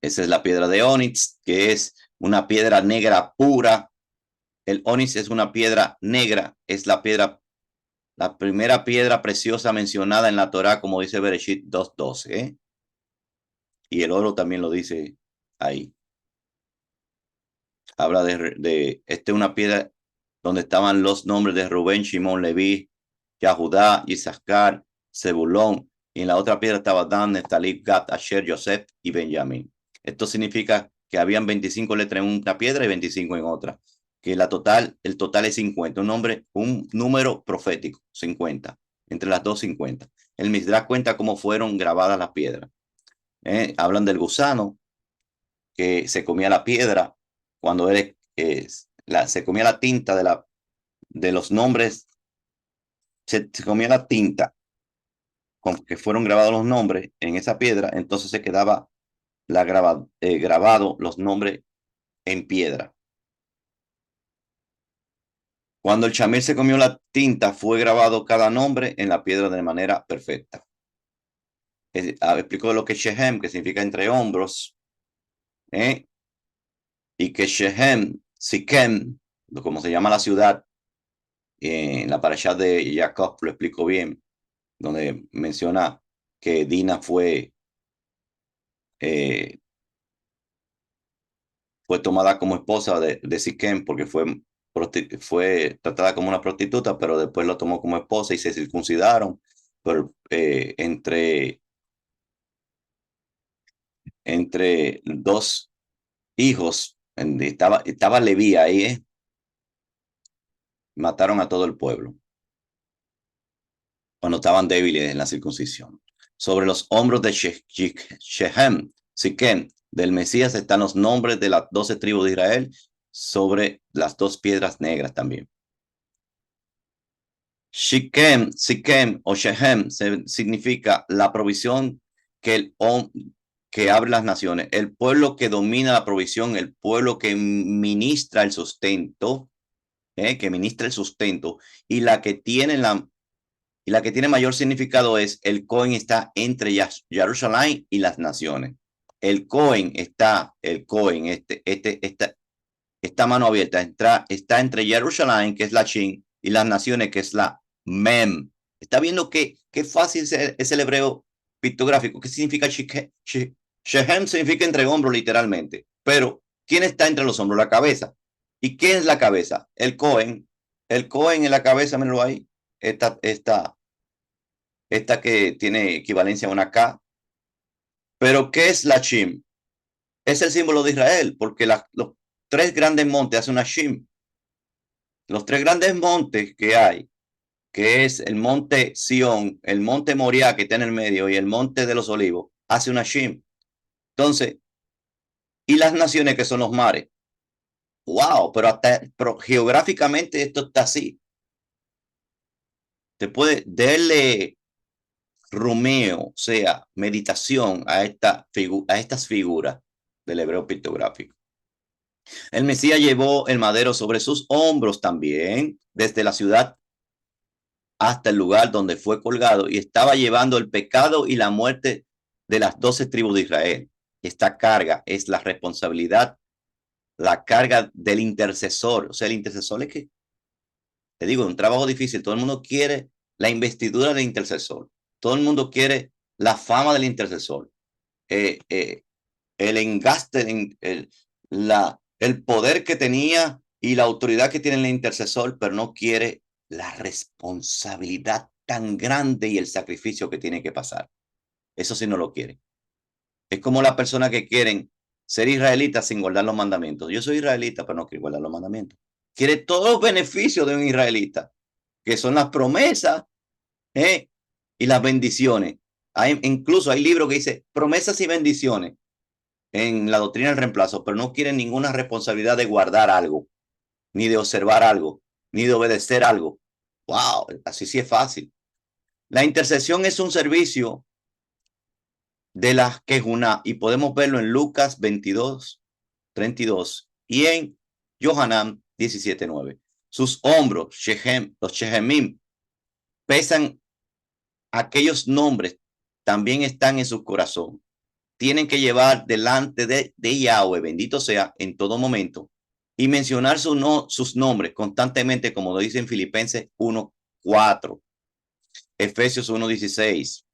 Esa es la piedra de Onix, que es una piedra negra pura. El Onix es una piedra negra, es la primera piedra preciosa mencionada en la Torá, como dice Bereshit 2:12. Y el oro también lo dice ahí. Habla una piedra donde estaban los nombres de Rubén, Shimón, Leví, Yahudá, Isaacar, Zebulón. Y en la otra piedra estaba Dan, Neftalí, Gad, Asher, Yosef y Benjamín. Esto significa que habían 25 letras en una piedra y 25 en otra. Que el total es 50. Un número profético, 50. Entre las dos, 50. El Midrash cuenta cómo fueron grabadas las piedras. Hablan del gusano que se comía la piedra cuando se comía la tinta de los nombres, se comía la tinta con que fueron grabados los nombres en esa piedra. Entonces se quedaba grabado los nombres en piedra. Cuando el chamir se comió la tinta, fue grabado cada nombre en la piedra de manera perfecta. Explico lo que es Shehem, que significa entre hombros, y que Shehem, Siquem, como se llama la ciudad, En la parashá de Jacob lo explico bien, donde menciona que Dina eh, fue tomada como esposa de Siquem porque fue tratada como una prostituta, pero después lo tomó como esposa y se circuncidaron. Pero entre dos hijos, estaba Leví ahí, mataron a todo el pueblo cuando estaban débiles en la circuncisión. Sobre los hombros de Shechem, Siquem, del Mesías están los nombres de las 12 tribus de Israel sobre las dos piedras negras también. Siquem o Shechem significa la provisión que abre las naciones, el pueblo que domina la provisión, el pueblo que ministra el sustento, y la que tiene mayor significado es el Cohen está entre Jerusalén y las naciones. El Cohen, esta mano abierta, está entre Jerusalén, que es la Shin, y las naciones, que es la Mem. Está viendo qué fácil es el hebreo pictográfico. ¿Qué significa Shehem? Significa entre hombros, literalmente. Pero, ¿quién está entre los hombros? La cabeza. ¿Y qué es la cabeza? El Cohen. El Cohen en la cabeza, mírenlo ahí. Esta que tiene equivalencia a una K. Pero, ¿qué es la Shim? Es el símbolo de Israel, porque los tres grandes montes hacen una Shim. Los tres grandes montes que hay, que es el monte Sión, el monte Moriah que está en el medio y el monte de los Olivos, hace una Shim. Entonces, y las naciones que son los mares. Wow, pero geográficamente esto está así. Te puede darle rumeo, o sea, meditación a estas figuras del hebreo pictográfico. El Mesías llevó el madero sobre sus hombros también, desde la ciudad hasta el lugar donde fue colgado, y estaba llevando el pecado y la muerte de las 12 tribus de Israel. Esta carga es la responsabilidad, la carga del intercesor. O sea, el intercesor es que, te digo, es un trabajo difícil. Todo el mundo quiere la investidura del intercesor. Todo el mundo quiere la fama del intercesor. El engaste, el poder que tenía y la autoridad que tiene el intercesor, pero no quiere la responsabilidad tan grande y el sacrificio que tiene que pasar. Eso sí no lo quiere. Es como las personas que quieren ser israelitas sin guardar los mandamientos. Yo soy israelita, pero no quiero guardar los mandamientos. Quiere todos los beneficios de un israelita, que son las promesas y las bendiciones. Incluso hay libros que dicen promesas y bendiciones en la doctrina del reemplazo, pero no quieren ninguna responsabilidad de guardar algo, ni de observar algo, ni de obedecer algo. Wow, así sí es fácil. La intercesión es un servicio de la Quejuná y podemos verlo en Lucas 22:32 y en Johanán 17:9. Sus hombros, los Shehemim, pesan aquellos nombres, también están en su corazón. Tienen que llevar delante de Yahweh, bendito sea, en todo momento, y mencionar sus nombres constantemente, como lo dice en Filipenses 1:4, Efesios 1:16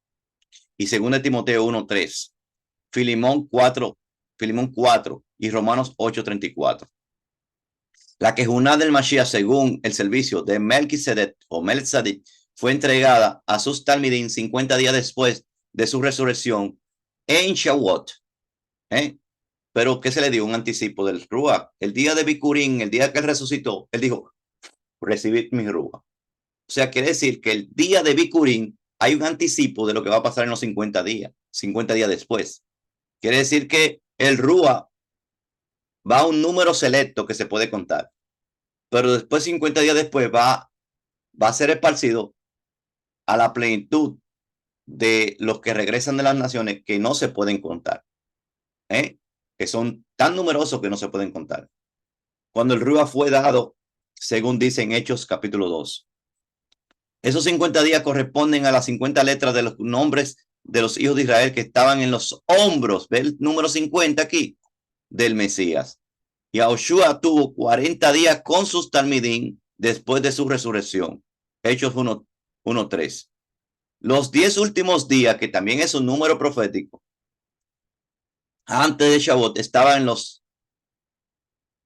y 2 Timoteo 1:3, Filemón 4 y Romanos 8:34. La quejuná del Mashiach, según el servicio de Melquisedec o Melchizedek, fue entregada a sus talmidim 50 días después de su resurrección en Shavuot. Pero ¿qué se le dio? Un anticipo del Ruach. El día de Bikurim, el día que él resucitó, él dijo, recibid mi Ruach. O sea, quiere decir que el día de Bikurim hay un anticipo de lo que va a pasar en los 50 días después. Quiere decir que el Ruach va a un número selecto que se puede contar, pero después, 50 días después, va a ser esparcido a la plenitud de los que regresan de las naciones que no se pueden contar, que son tan numerosos que no se pueden contar. Cuando el Ruach fue dado, según dice en Hechos capítulo 2, esos 50 días corresponden a las 50 letras de los nombres de los hijos de Israel que estaban en los hombros, ve el número 50 aquí, del Mesías. Y Yahushua tuvo 40 días con sus talmidim después de su resurrección. Hechos 1:3. Los 10 últimos días, que también es un número profético, antes de Shavuot, estaban en los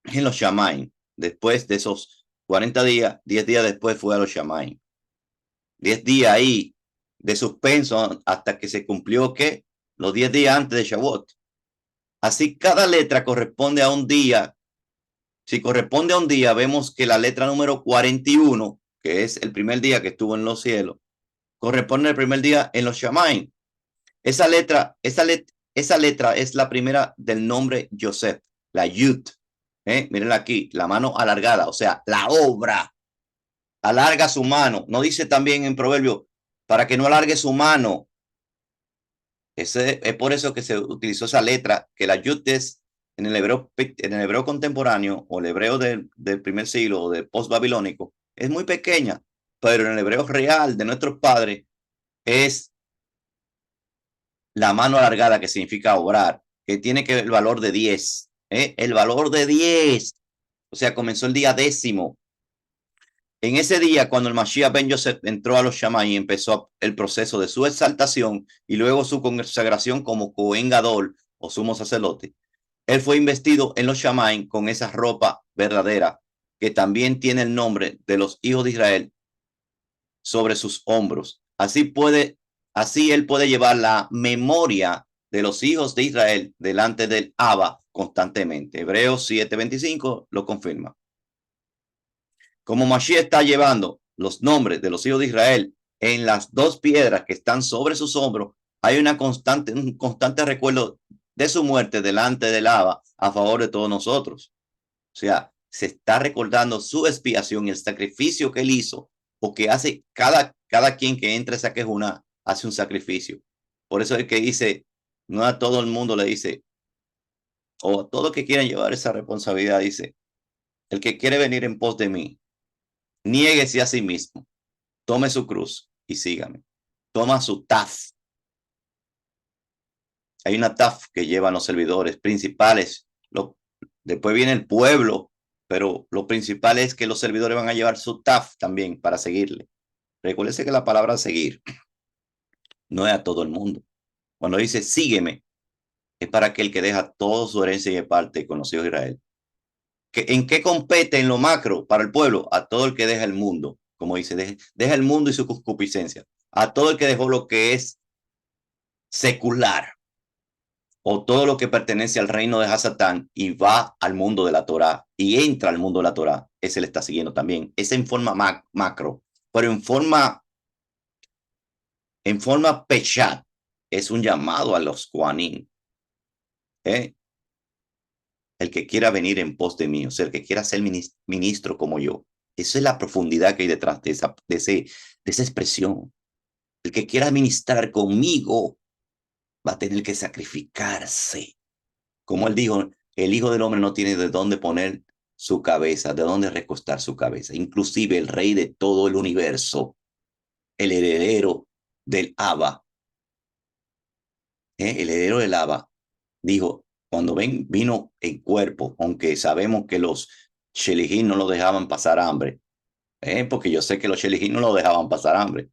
Shamaim. Después de esos 40 días, 10 días después fue a los Shamaim. 10 días ahí de suspenso hasta que se cumplió, ¿qué? Los 10 días antes de Shavuot. Así cada letra corresponde a un día. Si corresponde a un día, vemos que la letra número 41, que es el primer día que estuvo en los cielos, corresponde al primer día en los Shamaim. Esa letra es la primera del nombre Joseph, la Yud. Miren aquí, la mano alargada, o sea, la obra. Alarga su mano. No dice también en Proverbio, para que no alargue su mano. Es por eso que se utilizó esa letra, que la Yud es en el hebreo contemporáneo o el hebreo del primer siglo o del post-babilónico, es muy pequeña, pero en el hebreo real de nuestros padres es la mano alargada, que significa obrar, que tiene que el valor de 10, el valor de 10. O sea, comenzó el día 10º. En ese día, cuando el Mashiach ben Yosef entró a los Shammai y empezó el proceso de su exaltación y luego su consagración como Cohen Gadol o sumo sacerdote, él fue investido en los Shammai con esa ropa verdadera que también tiene el nombre de los hijos de Israel sobre sus hombros. Así él puede llevar la memoria de los hijos de Israel delante del Abba constantemente. Hebreos 7:25 lo confirma. Como Mashiach está llevando los nombres de los hijos de Israel en las dos piedras que están sobre sus hombros, hay un constante recuerdo de su muerte delante del Abba a favor de todos nosotros. O sea, se está recordando su expiación y el sacrificio que él hizo, o que hace cada quien que entra a esa quejuna, hace un sacrificio. Por eso es que dice, no a todo el mundo le dice, o a todos que quieren llevar esa responsabilidad, dice, el que quiere venir en pos de mí, niéguese a sí mismo, tome su cruz y sígame. Toma su taf. Hay una taf que llevan los servidores principales. Después viene el pueblo, pero lo principal es que los servidores van a llevar su taf también para seguirle. Recuérdese que la palabra seguir no es a todo el mundo. Cuando dice sígueme, es para aquel que deja toda su herencia y parte con los hijos de Israel. ¿En qué compete en lo macro para el pueblo? A todo el que deja el mundo, como dice, deja el mundo y su concupiscencia. A todo el que dejó lo que es secular o todo lo que pertenece al reino de Hasatán y va al mundo de la Torá y entra al mundo de la Torá, ese le está siguiendo también. Esa en forma macro, pero en forma peshat, es un llamado a los Kohanim. El que quiera venir en pos de mí, o sea, el que quiera ser ministro como yo. Esa es la profundidad que hay detrás de esa expresión. El que quiera ministrar conmigo va a tener que sacrificarse. Como él dijo, el Hijo del Hombre no tiene de dónde poner su cabeza, de dónde recostar su cabeza. Inclusive el rey de todo el universo, el heredero del Abba, el heredero del Abba, dijo, cuando vino en cuerpo, aunque sabemos que los Shelijín no lo dejaban pasar hambre, porque yo sé que los Shelijín no lo dejaban pasar hambre.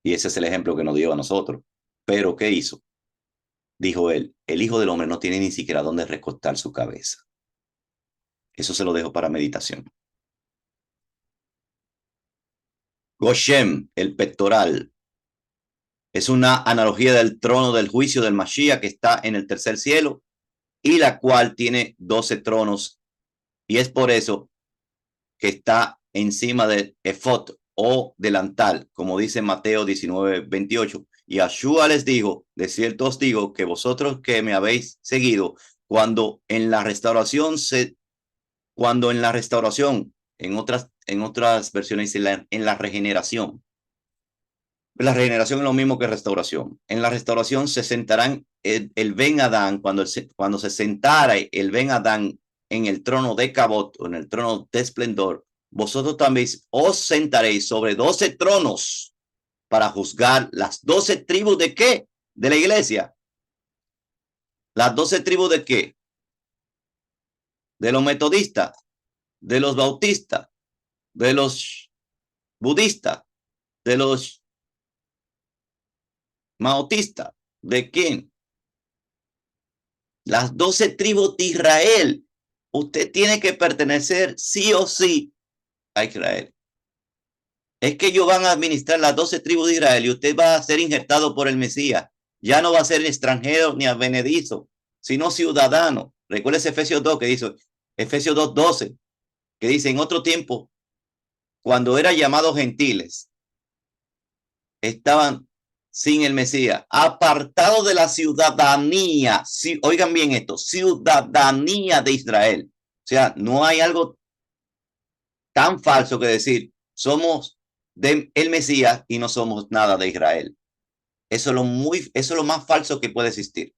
Y ese es el ejemplo que nos dio a nosotros. Pero, ¿qué hizo? Dijo él, el Hijo del Hombre no tiene ni siquiera dónde recostar su cabeza. Eso se lo dejo para meditación. Goshem, el pectoral, es una analogía del trono del juicio del Mashiach que está en el tercer cielo y la cual tiene 12 tronos. Y es por eso que está encima del efod o delantal, como dice Mateo 19:28. Y Yahshua les dijo, de cierto os digo que vosotros que me habéis seguido, cuando en la restauración, en otras versiones dice en la regeneración. La regeneración es lo mismo que restauración. En la restauración se sentarán el Ben Adán, cuando se sentara el Ben Adán en el trono de Cabot o en el trono de esplendor, vosotros también os sentaréis sobre 12 tronos para juzgar las 12 tribus de qué? De la iglesia. ¿Las 12 tribus de qué? De los metodistas. de los bautistas, de los budistas, de los maotistas. ¿De quién? Las 12 tribus de Israel. Usted tiene que pertenecer sí o sí a Israel. Es que ellos van a administrar las 12 tribus de Israel y usted va a ser injertado por el Mesías. Ya no va a ser extranjero ni advenedizo, sino ciudadano. Recuerda Efesios 2 que dice, Efesios 2:12, que dice, en otro tiempo, cuando eran llamados gentiles, estaban sin el Mesías, apartados de la ciudadanía. Sí, oigan bien esto, ciudadanía de Israel. O sea, no hay algo tan falso que decir, somos del Mesías y no somos nada de Israel. Eso es lo más falso que puede existir.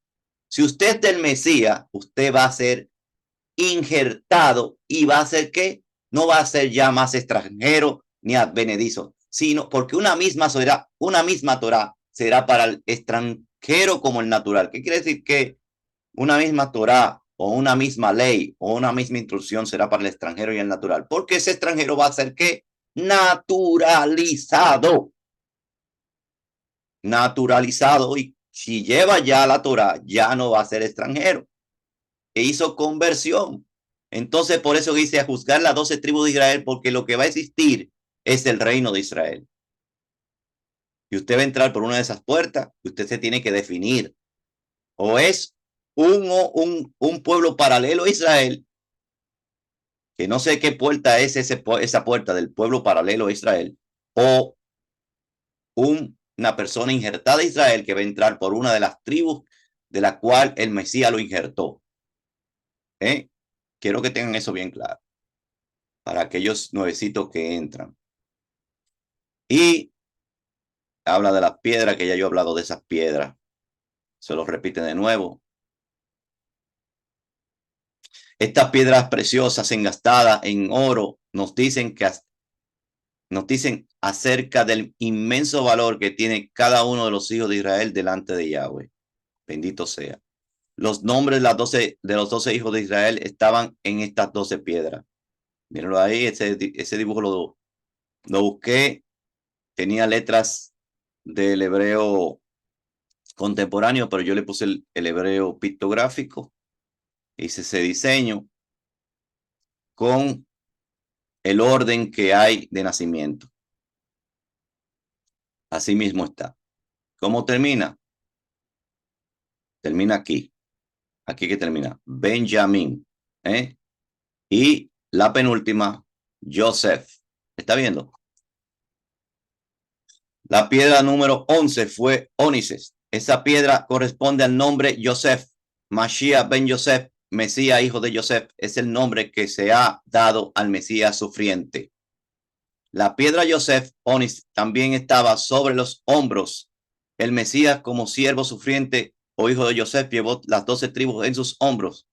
Si usted es del Mesías, usted va a ser injertado y va a ser que no va a ser ya más extranjero ni advenedizo, sino porque una misma Torá será para el extranjero como el natural. ¿Qué quiere decir? Que una misma Torá o una misma ley o una misma instrucción será para el extranjero y el natural, porque ese extranjero va a ser que naturalizado. Naturalizado, y si lleva ya la Torá, ya no va a ser extranjero. E hizo conversión. Entonces, por eso dice a juzgar las 12 tribus de Israel, porque lo que va a existir es el reino de Israel. Y usted va a entrar por una de esas puertas y usted se tiene que definir. O es un pueblo paralelo a Israel, que no sé qué puerta es esa puerta del pueblo paralelo a Israel, o una persona injertada a Israel que va a entrar por una de las tribus de la cual el Mesías lo injertó. Quiero que tengan eso bien claro para aquellos nuevecitos que entran. Y habla de las piedras, que ya yo he hablado de esas piedras. Se lo repite de nuevo. Estas piedras preciosas engastadas en oro nos dicen acerca del inmenso valor que tiene cada uno de los hijos de Israel delante de Yahweh. Bendito sea. Los nombres de los 12 hijos de Israel estaban en estas 12 piedras. Mírenlo ahí, ese dibujo lo busqué. Tenía letras del hebreo contemporáneo, pero yo le puse el hebreo pictográfico. Hice ese diseño con el orden que hay de nacimiento. Así mismo está. ¿Cómo termina? Termina aquí. Aquí que termina. Benjamín. Y la penúltima, Joseph. ¿Está viendo? La piedra número 11 fue ónices. Esa piedra corresponde al nombre Joseph. Mashiach ben Joseph, Mesías, hijo de Joseph, es el nombre que se ha dado al Mesías sufriente. La piedra Joseph, Onis, también estaba sobre los hombros. El Mesías, como siervo sufriente o hijo de Joseph, llevó las 12 tribus en sus hombros.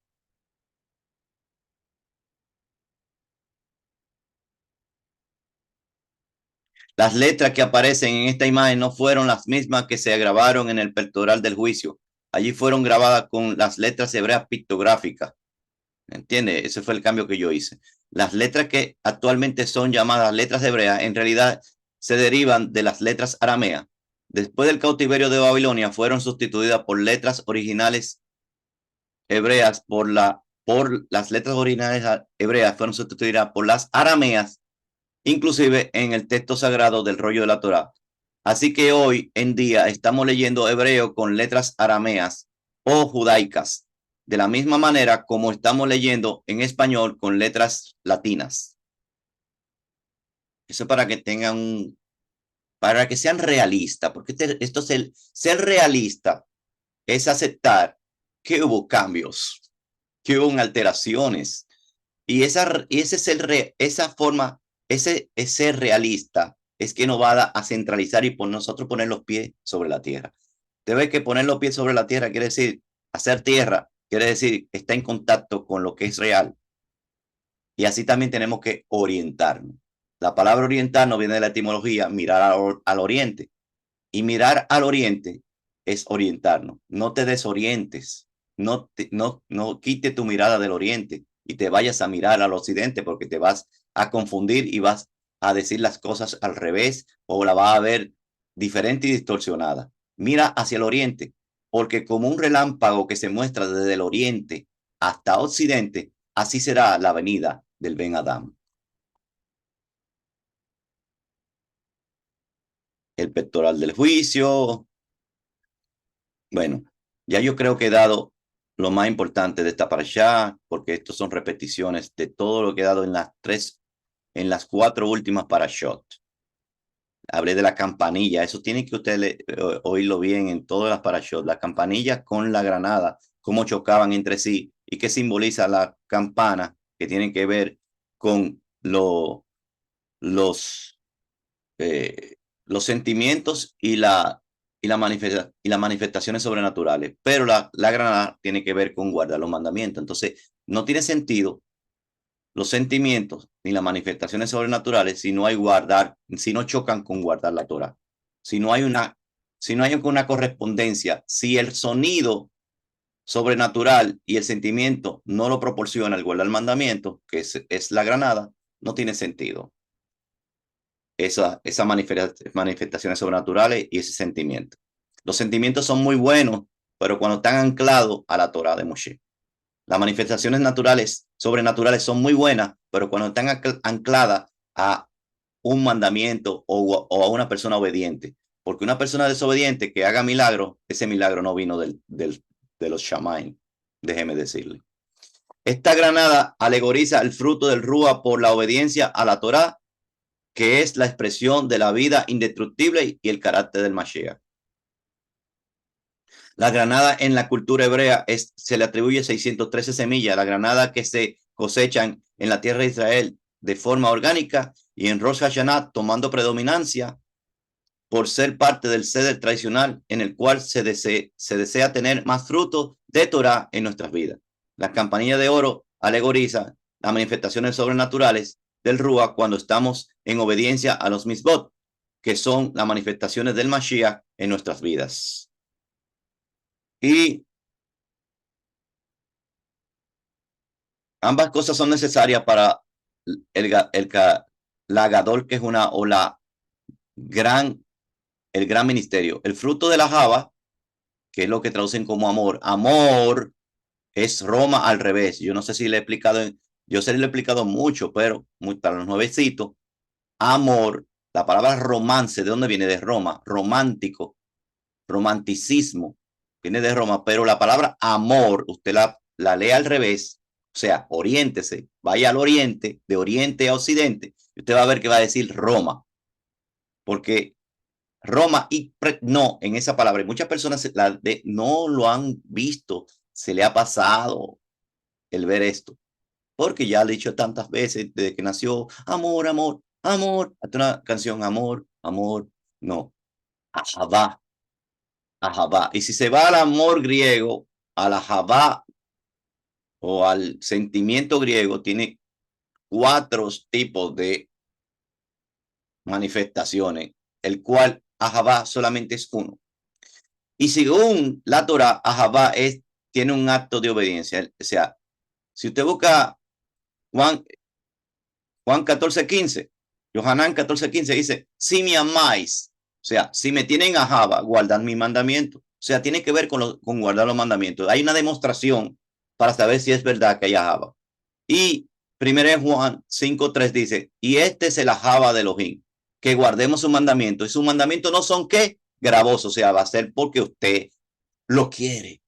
Las letras que aparecen en esta imagen no fueron las mismas que se grabaron en el pectoral del juicio. Allí fueron grabadas con las letras hebreas pictográficas. ¿Entiende? Ese fue el cambio que yo hice. Las letras que actualmente son llamadas letras hebreas, en realidad se derivan de las letras arameas. Después del cautiverio de Babilonia, fueron sustituidas por letras originales hebreas, por las letras originales hebreas fueron sustituidas por las arameas, inclusive en el texto sagrado del rollo de la Torá. Así que hoy en día estamos leyendo hebreo con letras arameas o judaicas, de la misma manera como estamos leyendo en español con letras latinas. Eso para que tengan, para que sean realistas, porque esto es ser realista, es aceptar que hubo cambios, que hubo alteraciones, y ese es esa forma, ese ser realista es que nos va a centralizar y por nosotros poner los pies sobre la tierra. Debe que poner los pies sobre la tierra quiere decir hacer tierra, quiere decir está en contacto con lo que es real. Y así también tenemos que orientarnos. La palabra orientarnos viene de la etimología mirar al oriente. Y mirar al oriente es orientarnos. No te desorientes. No quite tu mirada del oriente. y te vayas a mirar al occidente, porque te vas a confundir y vas a decir las cosas al revés o la vas a ver diferente y distorsionada. Mira hacia el oriente, porque como un relámpago que se muestra desde el oriente hasta occidente, así será la venida del Ben Adán. El pectoral del juicio. Bueno, ya yo creo que he dado lo más importante de esta parashá, porque estos son repeticiones de todo lo que he dado en las 4 últimas parashot. Hablé de la campanilla, eso tiene que usted oírlo bien en todas las parashot. La campanilla con la granada, cómo chocaban entre sí y qué simboliza la campana, que tiene que ver con los, eh, los sentimientos y las manifestaciones sobrenaturales. Pero la granada tiene que ver con guardar los mandamientos. Entonces, no tiene sentido los sentimientos ni las manifestaciones sobrenaturales si no hay si no chocan con guardar la Torah. Si no hay una correspondencia, si el sonido sobrenatural y el sentimiento no lo proporciona el guardar el mandamiento, que es la granada, no tiene sentido esas manifestaciones sobrenaturales y ese sentimiento. Los sentimientos son muy buenos, pero cuando están anclados a la Torah de Moshe. Las manifestaciones sobrenaturales son muy buenas, pero cuando están ancladas a un mandamiento o a una persona obediente. Porque una persona desobediente que haga milagro, ese milagro no vino de los shamaim, déjeme decirle. Esta granada alegoriza el fruto del Rúa por la obediencia a la Torá, que es la expresión de la vida indestructible y el carácter del Mashiach. La granada en la cultura hebrea se le atribuye 613 semillas, la granada que se cosechan en la tierra de Israel de forma orgánica y en Rosh Hashanah tomando predominancia por ser parte del ceder tradicional en el cual se desea tener más frutos de Torah en nuestras vidas. La campanilla de oro alegoriza las manifestaciones sobrenaturales del Rúa cuando estamos en obediencia a los misbot, que son las manifestaciones del Mashiach en nuestras vidas. Y ambas cosas son necesarias para la Gadol, que es el gran ministerio. El fruto de la java, que es lo que traducen como amor. Amor es Roma al revés. Yo no sé si le he explicado, yo sé que le he explicado mucho, pero para los nuevecitos, amor, la palabra romance, ¿de dónde viene? De Roma, romántico, romanticismo, viene de Roma, pero la palabra amor, usted la lee al revés, o sea, oriéntese, vaya al oriente, de oriente a occidente, y usted va a ver que va a decir Roma, porque Roma y no, en esa palabra, muchas personas no lo han visto, se le ha pasado el ver esto, porque ya le he dicho tantas veces desde que nació, amor, amor, amor, hasta una canción, amor, amor, no, ahabá, ahabá. Y si se va al amor griego, al ahabá o al sentimiento griego, tiene 4 tipos de manifestaciones, el cual ahabá solamente es uno. Y según la Torah, ahabá tiene un acto de obediencia. O sea, si usted busca Juan 14:15, Yohanan 14:15 dice, si me amáis, o sea, si me tienen ahabá, guardad mi mandamiento. O sea, tiene que ver con guardar los mandamientos. Hay una demostración para saber si es verdad que hay ahabá. Y 1 Juan 5:3 dice, y este es el ahabá de Elohim, que guardemos su mandamiento. Y sus mandamientos no son ¿qué? Gravosos, o sea, va a ser porque usted lo quiere.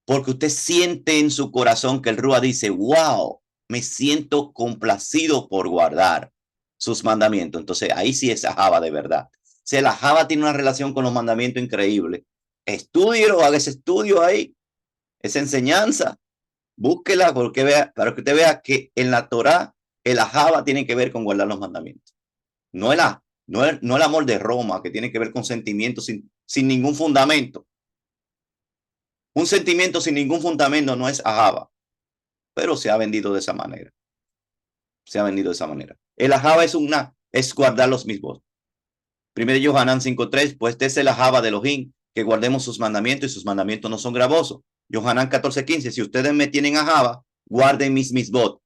Porque usted siente en su corazón que el Rúa dice, wow, me siento complacido por guardar sus mandamientos. Entonces ahí sí es ahabá de verdad. Si el ahabá tiene una relación con los mandamientos increíble, estúdielo, haga ese estudio ahí, esa enseñanza, búsquela para que usted vea que en la Torá el ahabá tiene que ver con guardar los mandamientos. No el amor de Roma, que tiene que ver con sentimientos sin ningún fundamento. Un sentimiento sin ningún fundamento no es ahabá, pero se ha vendido de esa manera. Se ha vendido de esa manera. El ahabá es guardar los mismos. 1 Yohanan 5:3, pues este es el ahabá de Elohim, que guardemos sus mandamientos y sus mandamientos no son gravosos. Yohanan 14:15, si ustedes me tienen ahabá, guarden mis misbot,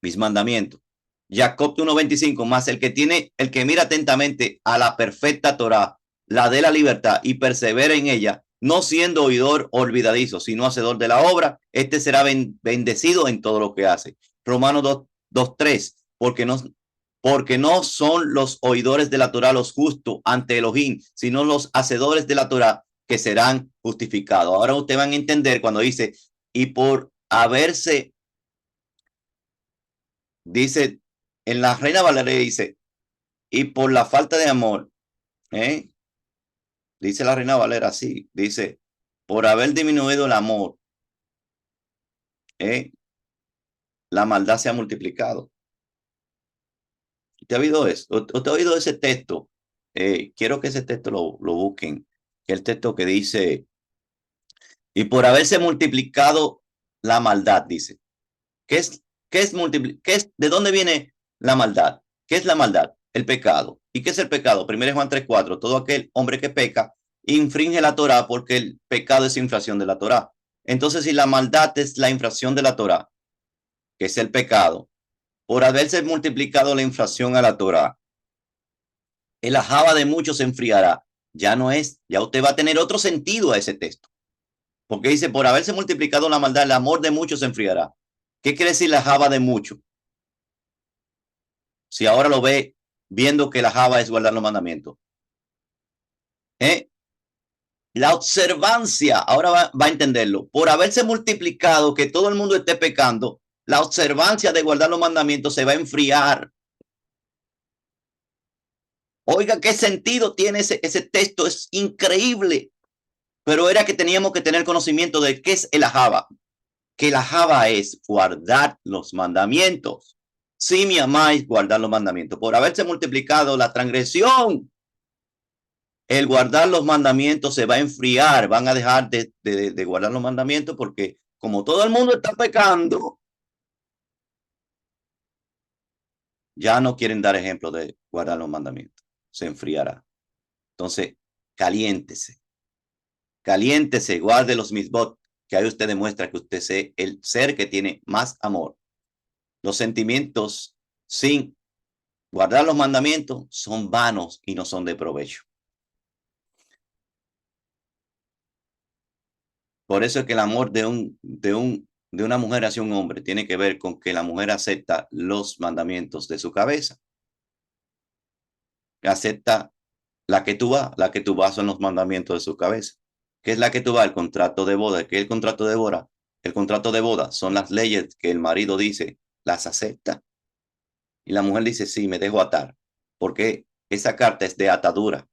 mis mandamientos. Jacob 1:25, más el que mira atentamente a la perfecta Torá, la de la libertad, y persevera en ella, no siendo oidor olvidadizo, sino hacedor de la obra, este será bendecido en todo lo que hace. Romanos 2:3, porque no son los oidores de la Torá los justos ante Elohim, sino los hacedores de la Torá que serán justificados. Ahora ustedes van a entender cuando dice, y por haberse, dice, en la Reina Valeria dice, y por la falta de amor, dice la Reina Valera así, dice, por haber disminuido el amor, la maldad se ha multiplicado. ¿Usted ha oído eso? ¿Usted ha oído ese texto? Quiero que ese texto lo busquen, que el texto que dice, y por haberse multiplicado la maldad, dice. ¿De dónde viene la maldad? ¿Qué es la maldad? El pecado. ¿Y qué es el pecado? 1 Juan 3:4. Todo aquel hombre que peca infringe la Torá porque el pecado es infracción de la Torá. Entonces, si la maldad es la infracción de la Torá, que es el pecado, por haberse multiplicado la infracción a la Torá, el ajaba de muchos se enfriará. Ya usted va a tener otro sentido a ese texto. Porque dice, por haberse multiplicado la maldad, el amor de muchos se enfriará. ¿Qué quiere decir la java de muchos? Si ahora lo ve viendo que la java es guardar los mandamientos. La observancia, ahora va a entenderlo, por haberse multiplicado que todo el mundo esté pecando, la observancia de guardar los mandamientos se va a enfriar. Oiga, qué sentido tiene ese texto, es increíble. Pero era que teníamos que tener conocimiento de qué es el ajaba. Que el ajaba es guardar los mandamientos. Si me amáis, guardar los mandamientos. Por haberse multiplicado la transgresión, el guardar los mandamientos se va a enfriar. Van a dejar de guardar los mandamientos porque como todo el mundo está pecando, ya no quieren dar ejemplo de guardar los mandamientos. Se enfriará. Entonces, caliéntese. Caliéntese, guarde los misbot, que ahí usted demuestra que usted es el ser que tiene más amor. Los sentimientos sin guardar los mandamientos son vanos y no son de provecho. Por eso es que el amor de una mujer hacia un hombre tiene que ver con que la mujer acepta los mandamientos de su cabeza. Acepta la que tú vas son los mandamientos de su cabeza. ¿Qué es la que tú vas? El contrato de boda. ¿Qué es el contrato de boda? El contrato de boda son las leyes que el marido dice, las acepta. Y la mujer dice, sí, me dejo atar. Porque esa carta es de atadura.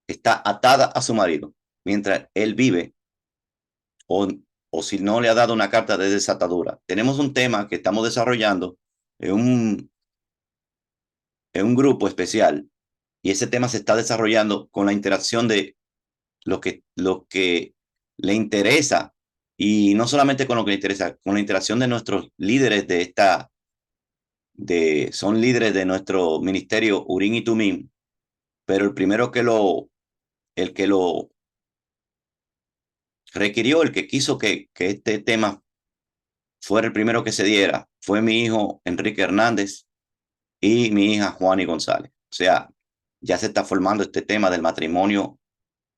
Está atada a su marido mientras él vive o si no le ha dado una carta de desatadura. Tenemos un tema que estamos desarrollando en un grupo especial y ese tema se está desarrollando con la interacción de lo que le interesa y no solamente con lo que le interesa, con la interacción de nuestros líderes son líderes de nuestro ministerio Urim y Tumim, pero el primero el que lo requirió, el que quiso que este tema fuera el primero que se diera, fue mi hijo Enrique Hernández y mi hija Juani González. O sea, ya se está formando este tema del matrimonio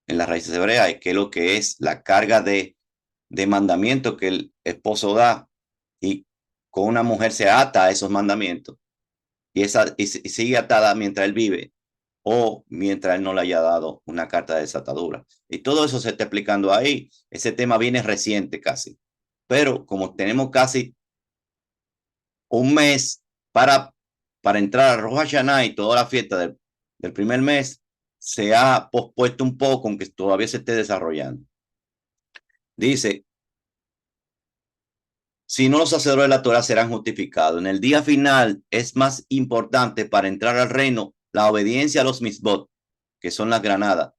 en las raíces hebreas y que lo que es la carga de mandamiento que el esposo da y con una mujer se ata a esos mandamientos y sigue atada mientras él vive o mientras él no le haya dado una carta de desatadura. Y todo eso se está explicando ahí. Ese tema viene reciente casi. Pero como tenemos casi un mes para entrar a Rosh Hashanah y toda la fiesta del primer mes, se ha pospuesto un poco, aunque todavía se esté desarrollando. Dice, si no, los sacerdotes de la Torah serán justificados. En el día final es más importante para entrar al reino la obediencia a los misbot, que son las granadas,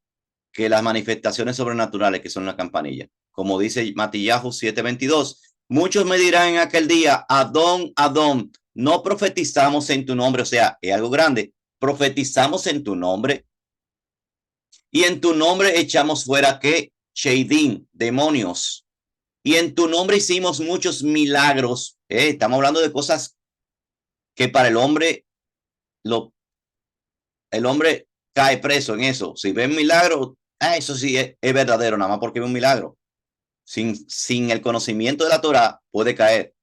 que las manifestaciones sobrenaturales, que son la campanilla. Como dice Matillahu 7:22, muchos me dirán en aquel día, Adón, Adón, no profetizamos en tu nombre, o sea, es algo grande, profetizamos en tu nombre y en tu nombre echamos fuera, ¿qué? Sheidim, demonios. Y en tu nombre hicimos muchos milagros. Estamos hablando de cosas que para el hombre cae preso en eso. Si ven milagros, eso sí es verdadero, nada más porque ve un milagro. Sin el conocimiento de la Torah puede caer.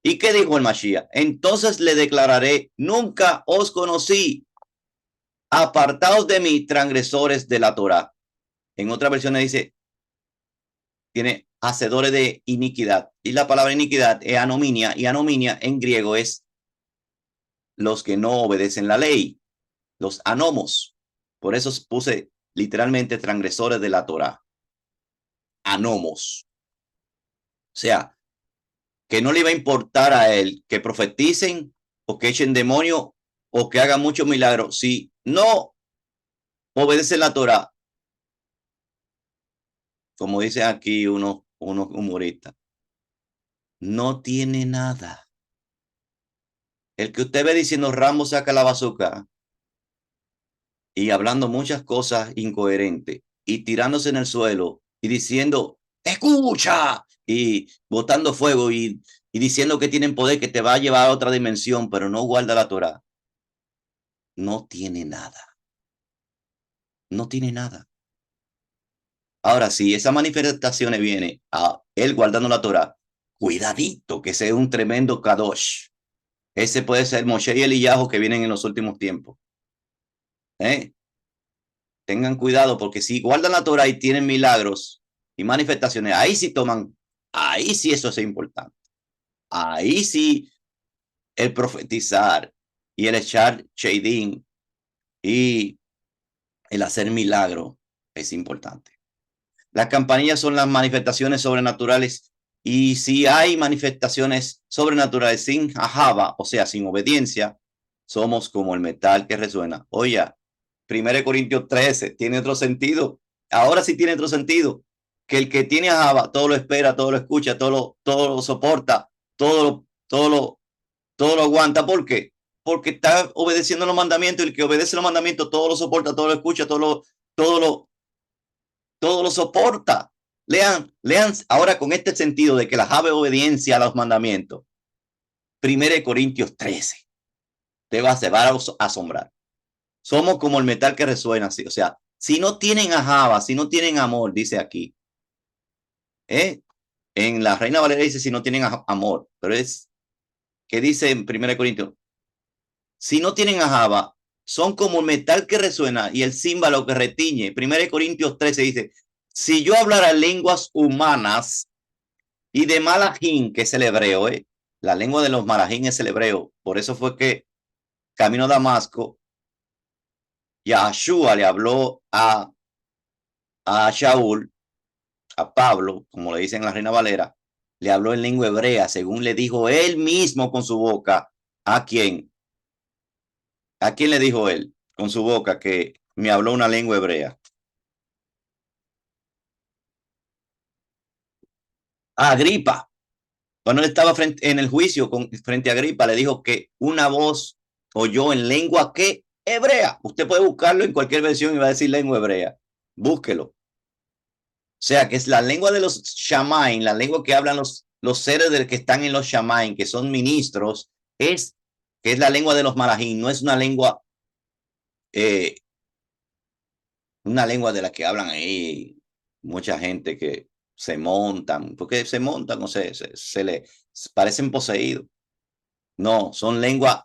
¿Y qué dijo el Mashiach? Entonces le declararé, nunca os conocí, apartados de mí, transgresores de la Torah. En otra versión dice, tiene hacedores de iniquidad. Y la palabra iniquidad es anominia, y anominia en griego es los que no obedecen la ley, los anomos. Por eso puse literalmente transgresores de la Torah. Anomos. O sea, que no le iba a importar a él que profeticen o que echen demonio o que hagan muchos milagros. Si no obedecen la Torah, como dicen aquí unos humoristas, no tiene nada. El que usted ve diciendo Rambo saca la bazooka y hablando muchas cosas incoherentes y tirándose en el suelo y diciendo, escucha, y botando fuego y diciendo que tienen poder que te va a llevar a otra dimensión, pero no guarda la Torah, no tiene nada. No tiene nada. Ahora, si esas manifestaciones vienen a él guardando la Torah, cuidadito, que sea un tremendo Kadosh. Ese puede ser Moshe y Eliyahu que vienen en los últimos tiempos. ¿Eh? Tengan cuidado, porque si guardan la Torah y tienen milagros y manifestaciones, ahí sí eso es importante. Ahí sí el profetizar y el echar shading y el hacer milagro es importante. Las campanillas son las manifestaciones sobrenaturales, y si hay manifestaciones sobrenaturales sin ajaba, o sea, sin obediencia, somos como el metal que resuena. Oye, 1 Corintios 13 tiene otro sentido. Ahora sí tiene otro sentido. Que el que tiene ajaba, todo lo espera, todo lo escucha, todo lo soporta, todo lo aguanta. ¿Por qué? Porque está obedeciendo los mandamientos, y el que obedece los mandamientos todo lo soporta, todo lo escucha, todo lo soporta. Lean ahora con este sentido de que la jave obediencia a los mandamientos. 1 Corintios 13. Te va a asombrar. Somos como el metal que resuena así. O sea, si no tienen ajaba, si no tienen amor, dice aquí. En la Reina Valera dice si no tienen amor, pero es que dice en 1 Corintios, si no tienen ajaba, son como el metal que resuena y el címbalo que retiñe. 1 Corintios 13 dice, si yo hablara lenguas humanas y de malajín, que es el hebreo, la lengua de los malajín es el hebreo. Por eso fue que camino a Damasco, Yahshua le habló a Shaul, a Pablo, como le dicen en la Reina Valera, le habló en lengua hebrea, según le dijo él mismo con su boca. ¿A quién? ¿A quién le dijo él con su boca que me habló una lengua hebrea? A Agripa. Cuando él estaba en el juicio frente a Agripa, le dijo que una voz oyó en lengua que hebrea. Usted puede buscarlo en cualquier versión y va a decir lengua hebrea. Búsquelo. O sea, que es la lengua de los shamaim, la lengua que hablan los seres que están en los shamaim, que son ministros, que es la lengua de los malajim. No es eh, una lengua de la que hablan ahí mucha gente que se montan, porque se montan, no sé, se le parecen poseídos. No, son lenguas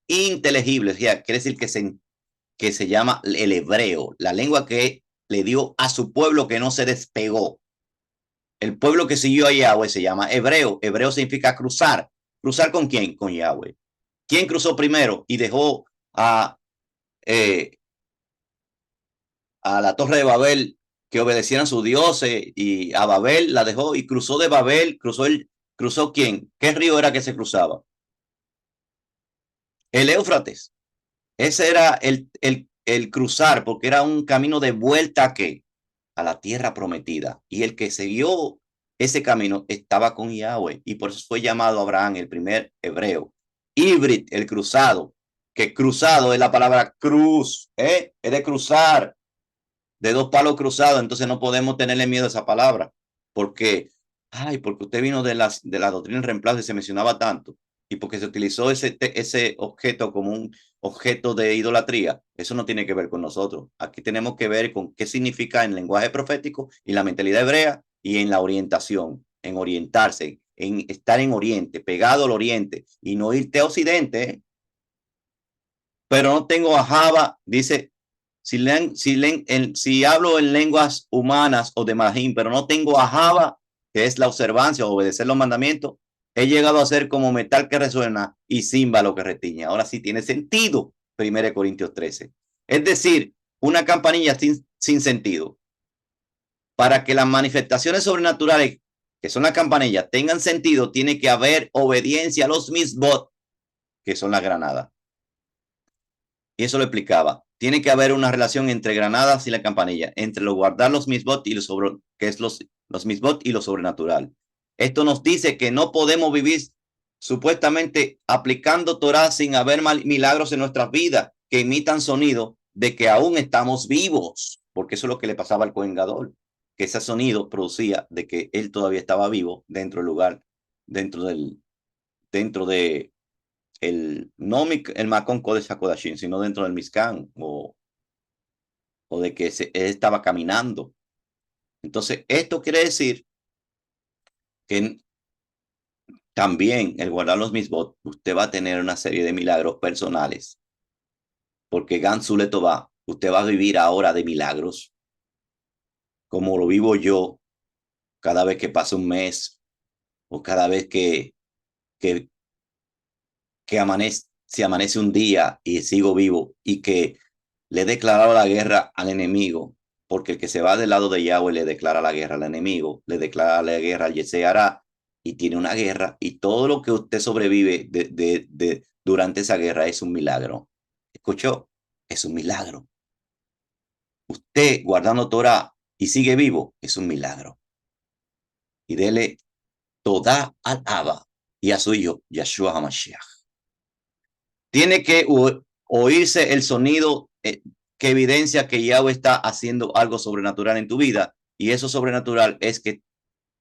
inteligibles, ya quiere decir que se llama el hebreo, la lengua que le dio a su pueblo que no se despegó. El pueblo que siguió a Yahweh se llama hebreo. Hebreo significa cruzar. ¿Cruzar con quién? Con Yahweh. ¿Quién cruzó primero y dejó eh, a la torre de Babel que obedecieran a sus dioses, y a Babel la dejó y cruzó de Babel? ¿Cruzó quién? ¿Qué río era que se cruzaba? El Éufrates. Ese era el cruzar, porque era un camino de vuelta a la tierra prometida. Y el que siguió ese camino estaba con Yahweh, y por eso fue llamado Abraham el primer hebreo. Híbrid, el cruzado, que cruzado es la palabra cruz, es de cruzar, de dos palos cruzados. Entonces no podemos tenerle miedo a esa palabra, porque ay, porque usted vino de la doctrina del reemplazo y se mencionaba tanto, y porque se utilizó ese objeto como un objeto de idolatría, eso no tiene que ver con nosotros. Aquí tenemos que ver con qué significa en lenguaje profético y la mentalidad hebrea y en la orientación, en orientarse, en estar en Oriente, pegado al Oriente y no irte a Occidente, ¿eh? Pero no tengo a Java, dice, si hablo en lenguas humanas o de Mahim, pero no tengo a Java, que es la observancia o obedecer los mandamientos, he llegado a ser como metal que resuena y címbalo que retiña. Ahora sí tiene sentido, 1 Corintios 13. Es decir, una campanilla sin sentido. Para que las manifestaciones sobrenaturales, que son las campanillas, tengan sentido, tiene que haber obediencia a los misbot, que son las granadas. Y eso lo explicaba. Tiene que haber una relación entre granadas y la campanilla, entre lo guardar los misbot y que es los misbot y lo sobrenatural. Esto nos dice que no podemos vivir supuestamente aplicando Torah sin haber milagros en nuestras vidas que imitan sonido de que aún estamos vivos, porque eso es lo que le pasaba al Cohen Gadol, que ese sonido producía de que él todavía estaba vivo dentro del lugar, dentro de no el Macon Kodesh HaKodashim, sino dentro del Mizkan, o de que él estaba caminando. Entonces, esto quiere decir que también el guardar los misbot, usted va a tener una serie de milagros personales, porque Gansu Letová, usted va a vivir ahora de milagros, como lo vivo yo cada vez que pasa un mes, o cada vez que, se amanece un día y sigo vivo, y que le he declarado la guerra al enemigo, porque el que se va del lado de Yahweh le declara la guerra al enemigo, le declara la guerra al Yeseará, y tiene una guerra, y todo lo que usted sobrevive durante esa guerra es un milagro. ¿Escuchó? Es un milagro. Usted guardando Torah y sigue vivo, es un milagro. Y dele toda al Abba y a su hijo, Yahshua HaMashiach. Tiene que oírse el sonido que evidencia que Yahweh está haciendo algo sobrenatural en tu vida, y eso sobrenatural es que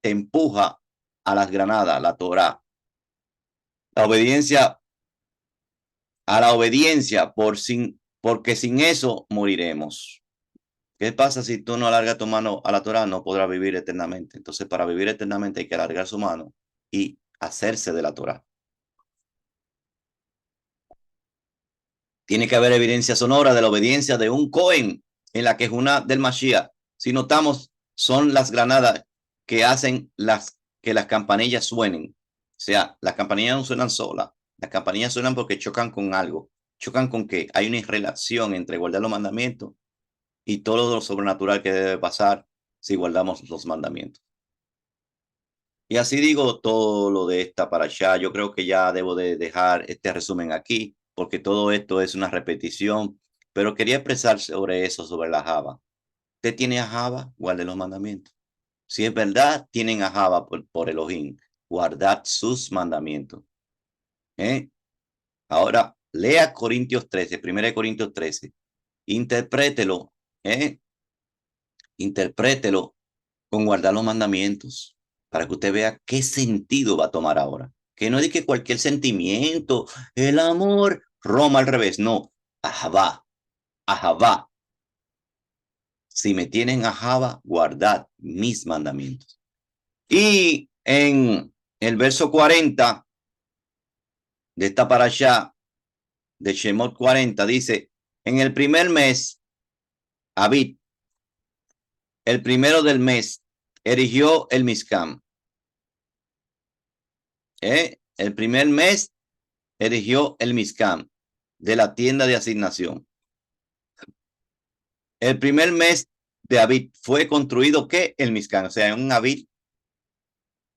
te empuja a las granadas, la Torah, la obediencia, a la obediencia, porque sin eso moriremos. ¿Qué pasa si tú no alargas tu mano a la Torah? No podrás vivir eternamente. Entonces, para vivir eternamente hay que alargar su mano y hacerse de la Torah. Tiene que haber evidencia sonora de la obediencia de un Cohen en la quejuna del Mashiach. Si notamos, son las granadas que hacen que las campanillas suenen. O sea, las campanillas no suenan solas. Las campanillas suenan porque chocan con algo. Chocan con que hay una relación entre guardar los mandamientos y todo lo sobrenatural que debe pasar si guardamos los mandamientos. Y así digo todo lo de esta para allá. Yo creo que ya debo de dejar este resumen aquí, porque todo esto es una repetición, pero quería expresar sobre eso, sobre la Java. Usted tiene a Java, guarde los mandamientos. Si es verdad, tienen a Java por Elohim, guardad sus mandamientos. ¿Eh? Ahora, lea Corintios 13, 1 Corintios 13, interprételo, interprételo con guardar los mandamientos, para que usted vea qué sentido va a tomar ahora. Que no es de que cualquier sentimiento, el amor, Roma al revés, no, Ahabá, Ahabá. Si me tienen Ahabá, guardad mis mandamientos. Y en el verso 40 de esta parashá de Shemot 40 dice, en el primer mes, Abid, el primero del mes, erigió el Mizcam. El primer mes erigió el Mizcam de la tienda de asignación. El primer mes de Abid fue construido que el Mizcam, o sea, en un Abid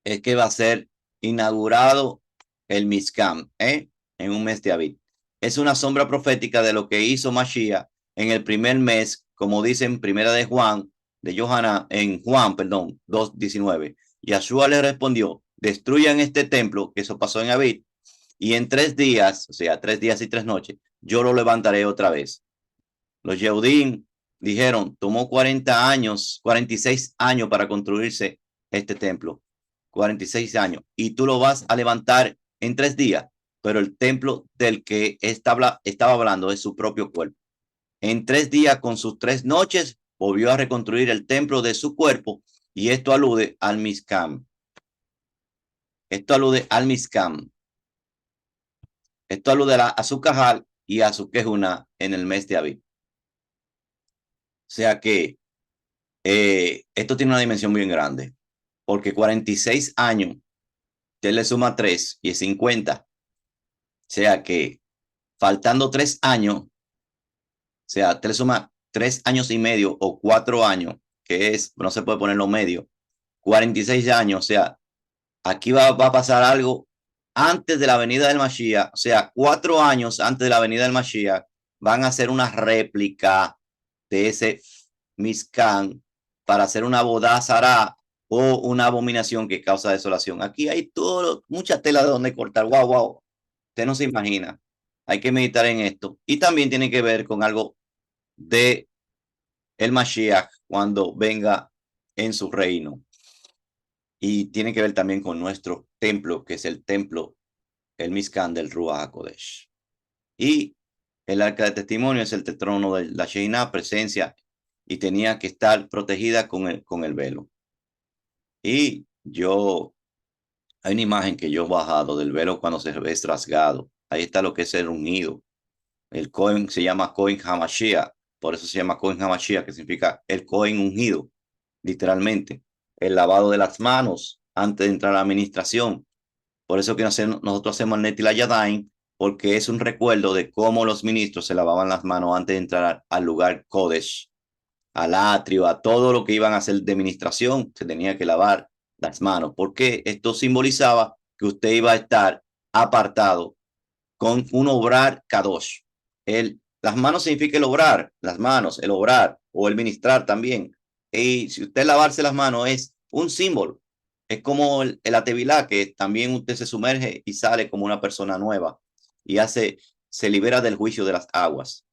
es que va a ser inaugurado el Mizcam, en un mes de Abid. Es una sombra profética de lo que hizo Mashiach en el primer mes, como dice en primera de Juan, de Johanna, en Juan, perdón, 2:19. Yahshua le respondió, destruyan este templo, que eso pasó en Abid, y en 3 días, o sea, 3 días y 3 noches, yo lo levantaré otra vez. Los Yehudim dijeron, tomó 40 años, 46 años para construirse este templo. 46 años. Y tú lo vas a levantar en 3 días. Pero el templo del que estaba hablando es su propio cuerpo. En 3 días, con sus 3 noches, volvió a reconstruir el templo de su cuerpo. Y esto alude al Mizcam. Esto alude al Mizcam. Esto alude a su Cajal y a su Quejuna en el mes de Abib. O sea que esto tiene una dimensión bien grande, porque 46 años, usted le suma 3 y es 50. O sea que faltando 3 años, o sea, usted le suma 3 años y medio o 4 años, que es, no se puede poner lo medio, 46 años, o sea, aquí va a pasar algo antes de la venida del Mashiach, o sea, 4 años antes de la venida del Mashiach, van a hacer una réplica de ese Mizcán para hacer una bodazara o una abominación que causa desolación. Aquí hay mucha tela de donde cortar. Wow, wow. Usted no se imagina. Hay que meditar en esto. Y también tiene que ver con algo de el Mashiach cuando venga en su reino. Y tiene que ver también con nuestro templo, que es el templo, el Mizcán del Ruach HaKodesh. Y el arca de testimonio es el trono de la Sheinah, presencia, y tenía que estar protegida con el velo. Y hay una imagen que yo he bajado del velo cuando se ve rasgado. Ahí está lo que es el ungido. El Cohen se llama Cohen Hamashiach, por eso se llama Cohen Hamashiach, que significa el Cohen ungido, literalmente. El lavado de las manos antes de entrar a la administración. Por eso que nosotros hacemos el Netil Yadayim, porque es un recuerdo de cómo los ministros se lavaban las manos antes de entrar al lugar Kodesh, al atrio, a todo lo que iban a hacer de administración, se tenía que lavar las manos, porque esto simbolizaba que usted iba a estar apartado con un obrar kadosh. Las manos significa el obrar, las manos, el obrar o el ministrar también. Y si usted lavarse las manos es un símbolo. Es como el atevilá, que también usted se sumerge y sale como una persona nueva y se libera del juicio de las aguas.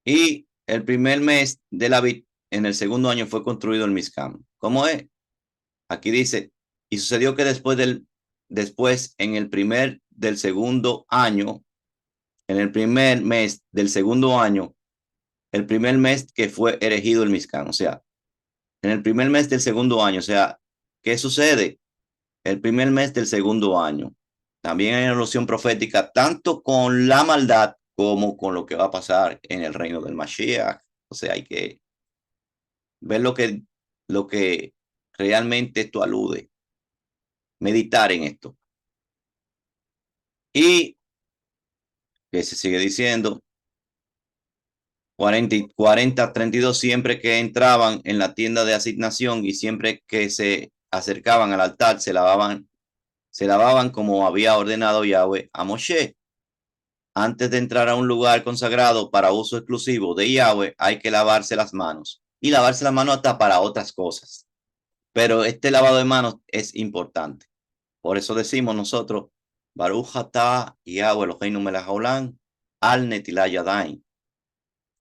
Y el primer mes de la vid, en el segundo año fue construido el Mizcam. ¿Cómo es? Aquí dice, y sucedió que después, en el primer del segundo año, en el primer mes del segundo año, el primer mes que fue erigido el Mizcán, o sea, en el primer mes del segundo año, o sea, ¿qué sucede? El primer mes del segundo año. También hay una alusión profética, tanto con la maldad como con lo que va a pasar en el reino del Mashiach. O sea, hay que ver lo que realmente esto alude, meditar en esto. Y que se sigue diciendo, 32 siempre que entraban en la tienda de asignación y siempre que se acercaban al altar, se lavaban como había ordenado Yahweh a Moshe. Antes de entrar a un lugar consagrado para uso exclusivo de Yahweh, hay que lavarse las manos. Y lavarse las manos hasta para otras cosas. Pero este lavado de manos es importante. Por eso decimos nosotros, Baruch atah Yahweh Eloheinu melech haolam al netilah yadayim.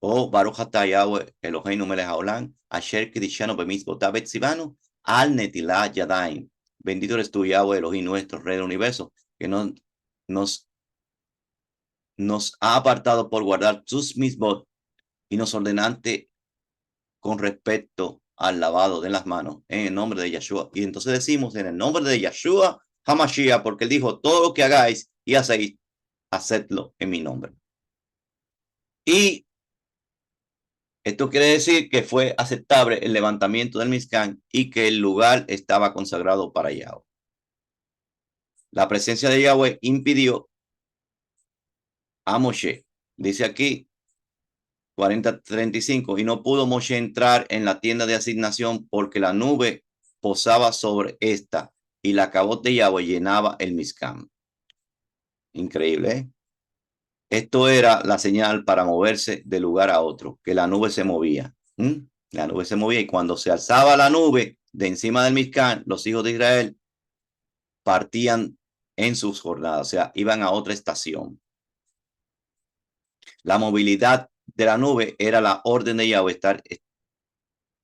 O Baruch atah Yahweh Eloheinu melech haolam asher kidishanu bemitzvotav etzivanu al netilah yadayim. Bendito eres tú, Yahweh Elohim nuestro, Rey del universo, que nos ha apartado por guardar tus mitzvot y nos ordenaste con respecto al lavado de las manos en el nombre de Yeshua. Y entonces decimos en el nombre de Yeshua Hamashiach, porque él dijo, todo lo que hagáis y hacéis, hacedlo en mi nombre. Y esto quiere decir que fue aceptable el levantamiento del Mizcán y que el lugar estaba consagrado para Yahweh. La presencia de Yahweh impidió a Moshe, dice aquí 40:35, y no pudo Moshe entrar en la tienda de asignación porque la nube posaba sobre esta y la cabot de Yahweh llenaba el Mizcán. Increíble, ¿eh? Esto era la señal para moverse de lugar a otro, que la nube se movía. La nube se movía y cuando se alzaba la nube de encima del Mizcán, los hijos de Israel partían en sus jornadas, o sea, iban a otra estación. La movilidad de la nube era la orden de Yahweh,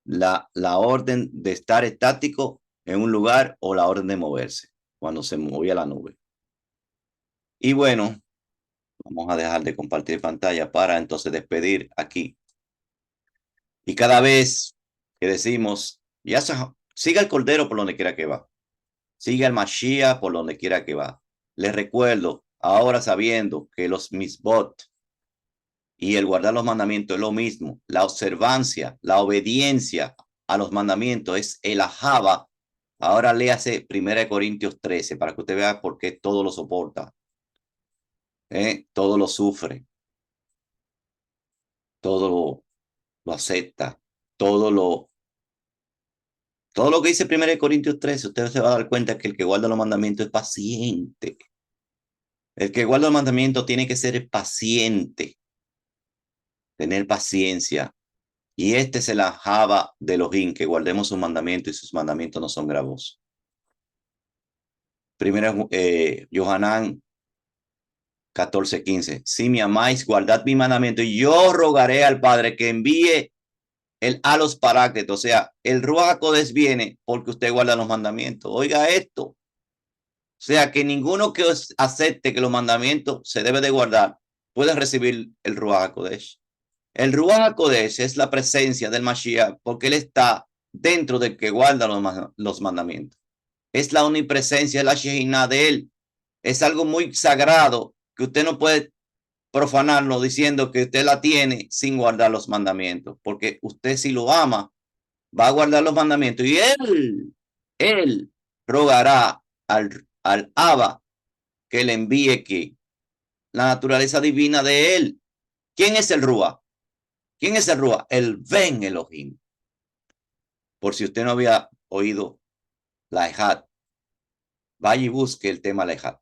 la orden de estar estático en un lugar o la orden de moverse cuando se movía la nube. Y bueno, vamos a dejar de compartir pantalla para entonces despedir aquí. Y cada vez que decimos, ya siga el Cordero por donde quiera que va. Siga el Mashiach por donde quiera que va. Les recuerdo, ahora sabiendo que los misbot y el guardar los mandamientos es lo mismo, la observancia, la obediencia a los mandamientos es el ajaba. Ahora léase 1 Corintios 13 para que usted vea por qué todo lo soporta, todo lo sufre, todo lo acepta, todo lo que dice 1 Corintios 13, usted se va a dar cuenta que el que guarda los mandamientos es paciente. El que guarda los mandamientos tiene que ser paciente, tener paciencia. Y este es el ajaba de Elohim, que guardemos sus mandamientos y sus mandamientos no son gravosos. Primero, Yohanan 14:15. Si me amáis, guardad mi mandamiento y yo rogaré al Padre que envíe el a los paráclitos. O sea, el Ruach HaKodesh viene porque usted guarda los mandamientos. Oiga esto. O sea, que ninguno que acepte que los mandamientos se debe de guardar puede recibir el Ruach HaKodesh. El Ruach HaKodesh es la presencia del Mashiach porque él está dentro del que guarda los mandamientos. Es la omnipresencia, es la Shekinah de él. Es algo muy sagrado que usted no puede profanarlo diciendo que usted la tiene sin guardar los mandamientos, porque usted si lo ama, va a guardar los mandamientos y él rogará al Abba que le envíe que la naturaleza divina de él. ¿Quién es el Ruach? ¿Quién es el Ruach? El Ben Elohim. Por si usted no había oído la Ejad, vaya y busque el tema la Ejad.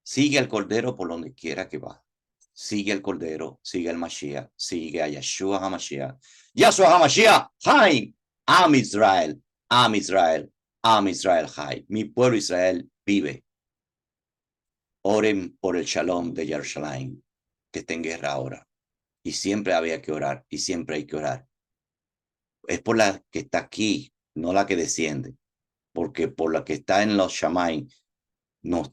Sigue al Cordero por donde quiera que va. Sigue el Cordero, sigue el Mashiach, sigue a Yeshua HaMashiach. Yeshua HaMashiach, Hai, Am Israel, Am Israel, Am Israel, Hai. Mi pueblo Israel vive. Oren por el Shalom de Jerusalén, que está en guerra ahora. Y siempre había que orar, y siempre hay que orar. Es por la que está aquí, no la que desciende. Porque por la que está en los Shamaim, no,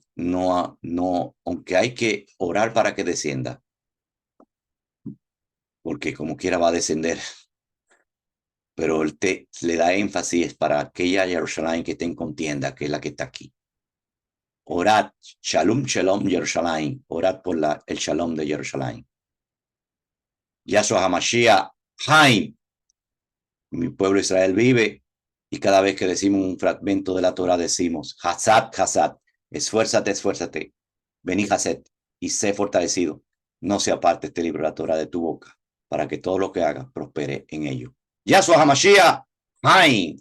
aunque hay que orar para que descienda, porque como quiera va a descender, pero él le da énfasis para aquella Jerusalén que está en contienda, que es la que está aquí. Orad, Shalom, Shalom, Jerusalén, orad por el Shalom de Jerusalén. Yahshua HaMashiach, Haim, mi pueblo Israel vive, y cada vez que decimos un fragmento de la Torah decimos, Hazat, Hazat, esfuérzate, esfuérzate, vení Hazet, y sé fortalecido. No se aparte este libro de la Torah de tu boca, para que todo lo que hagas prospere en ello. Yahshua HaMashiach, Haim.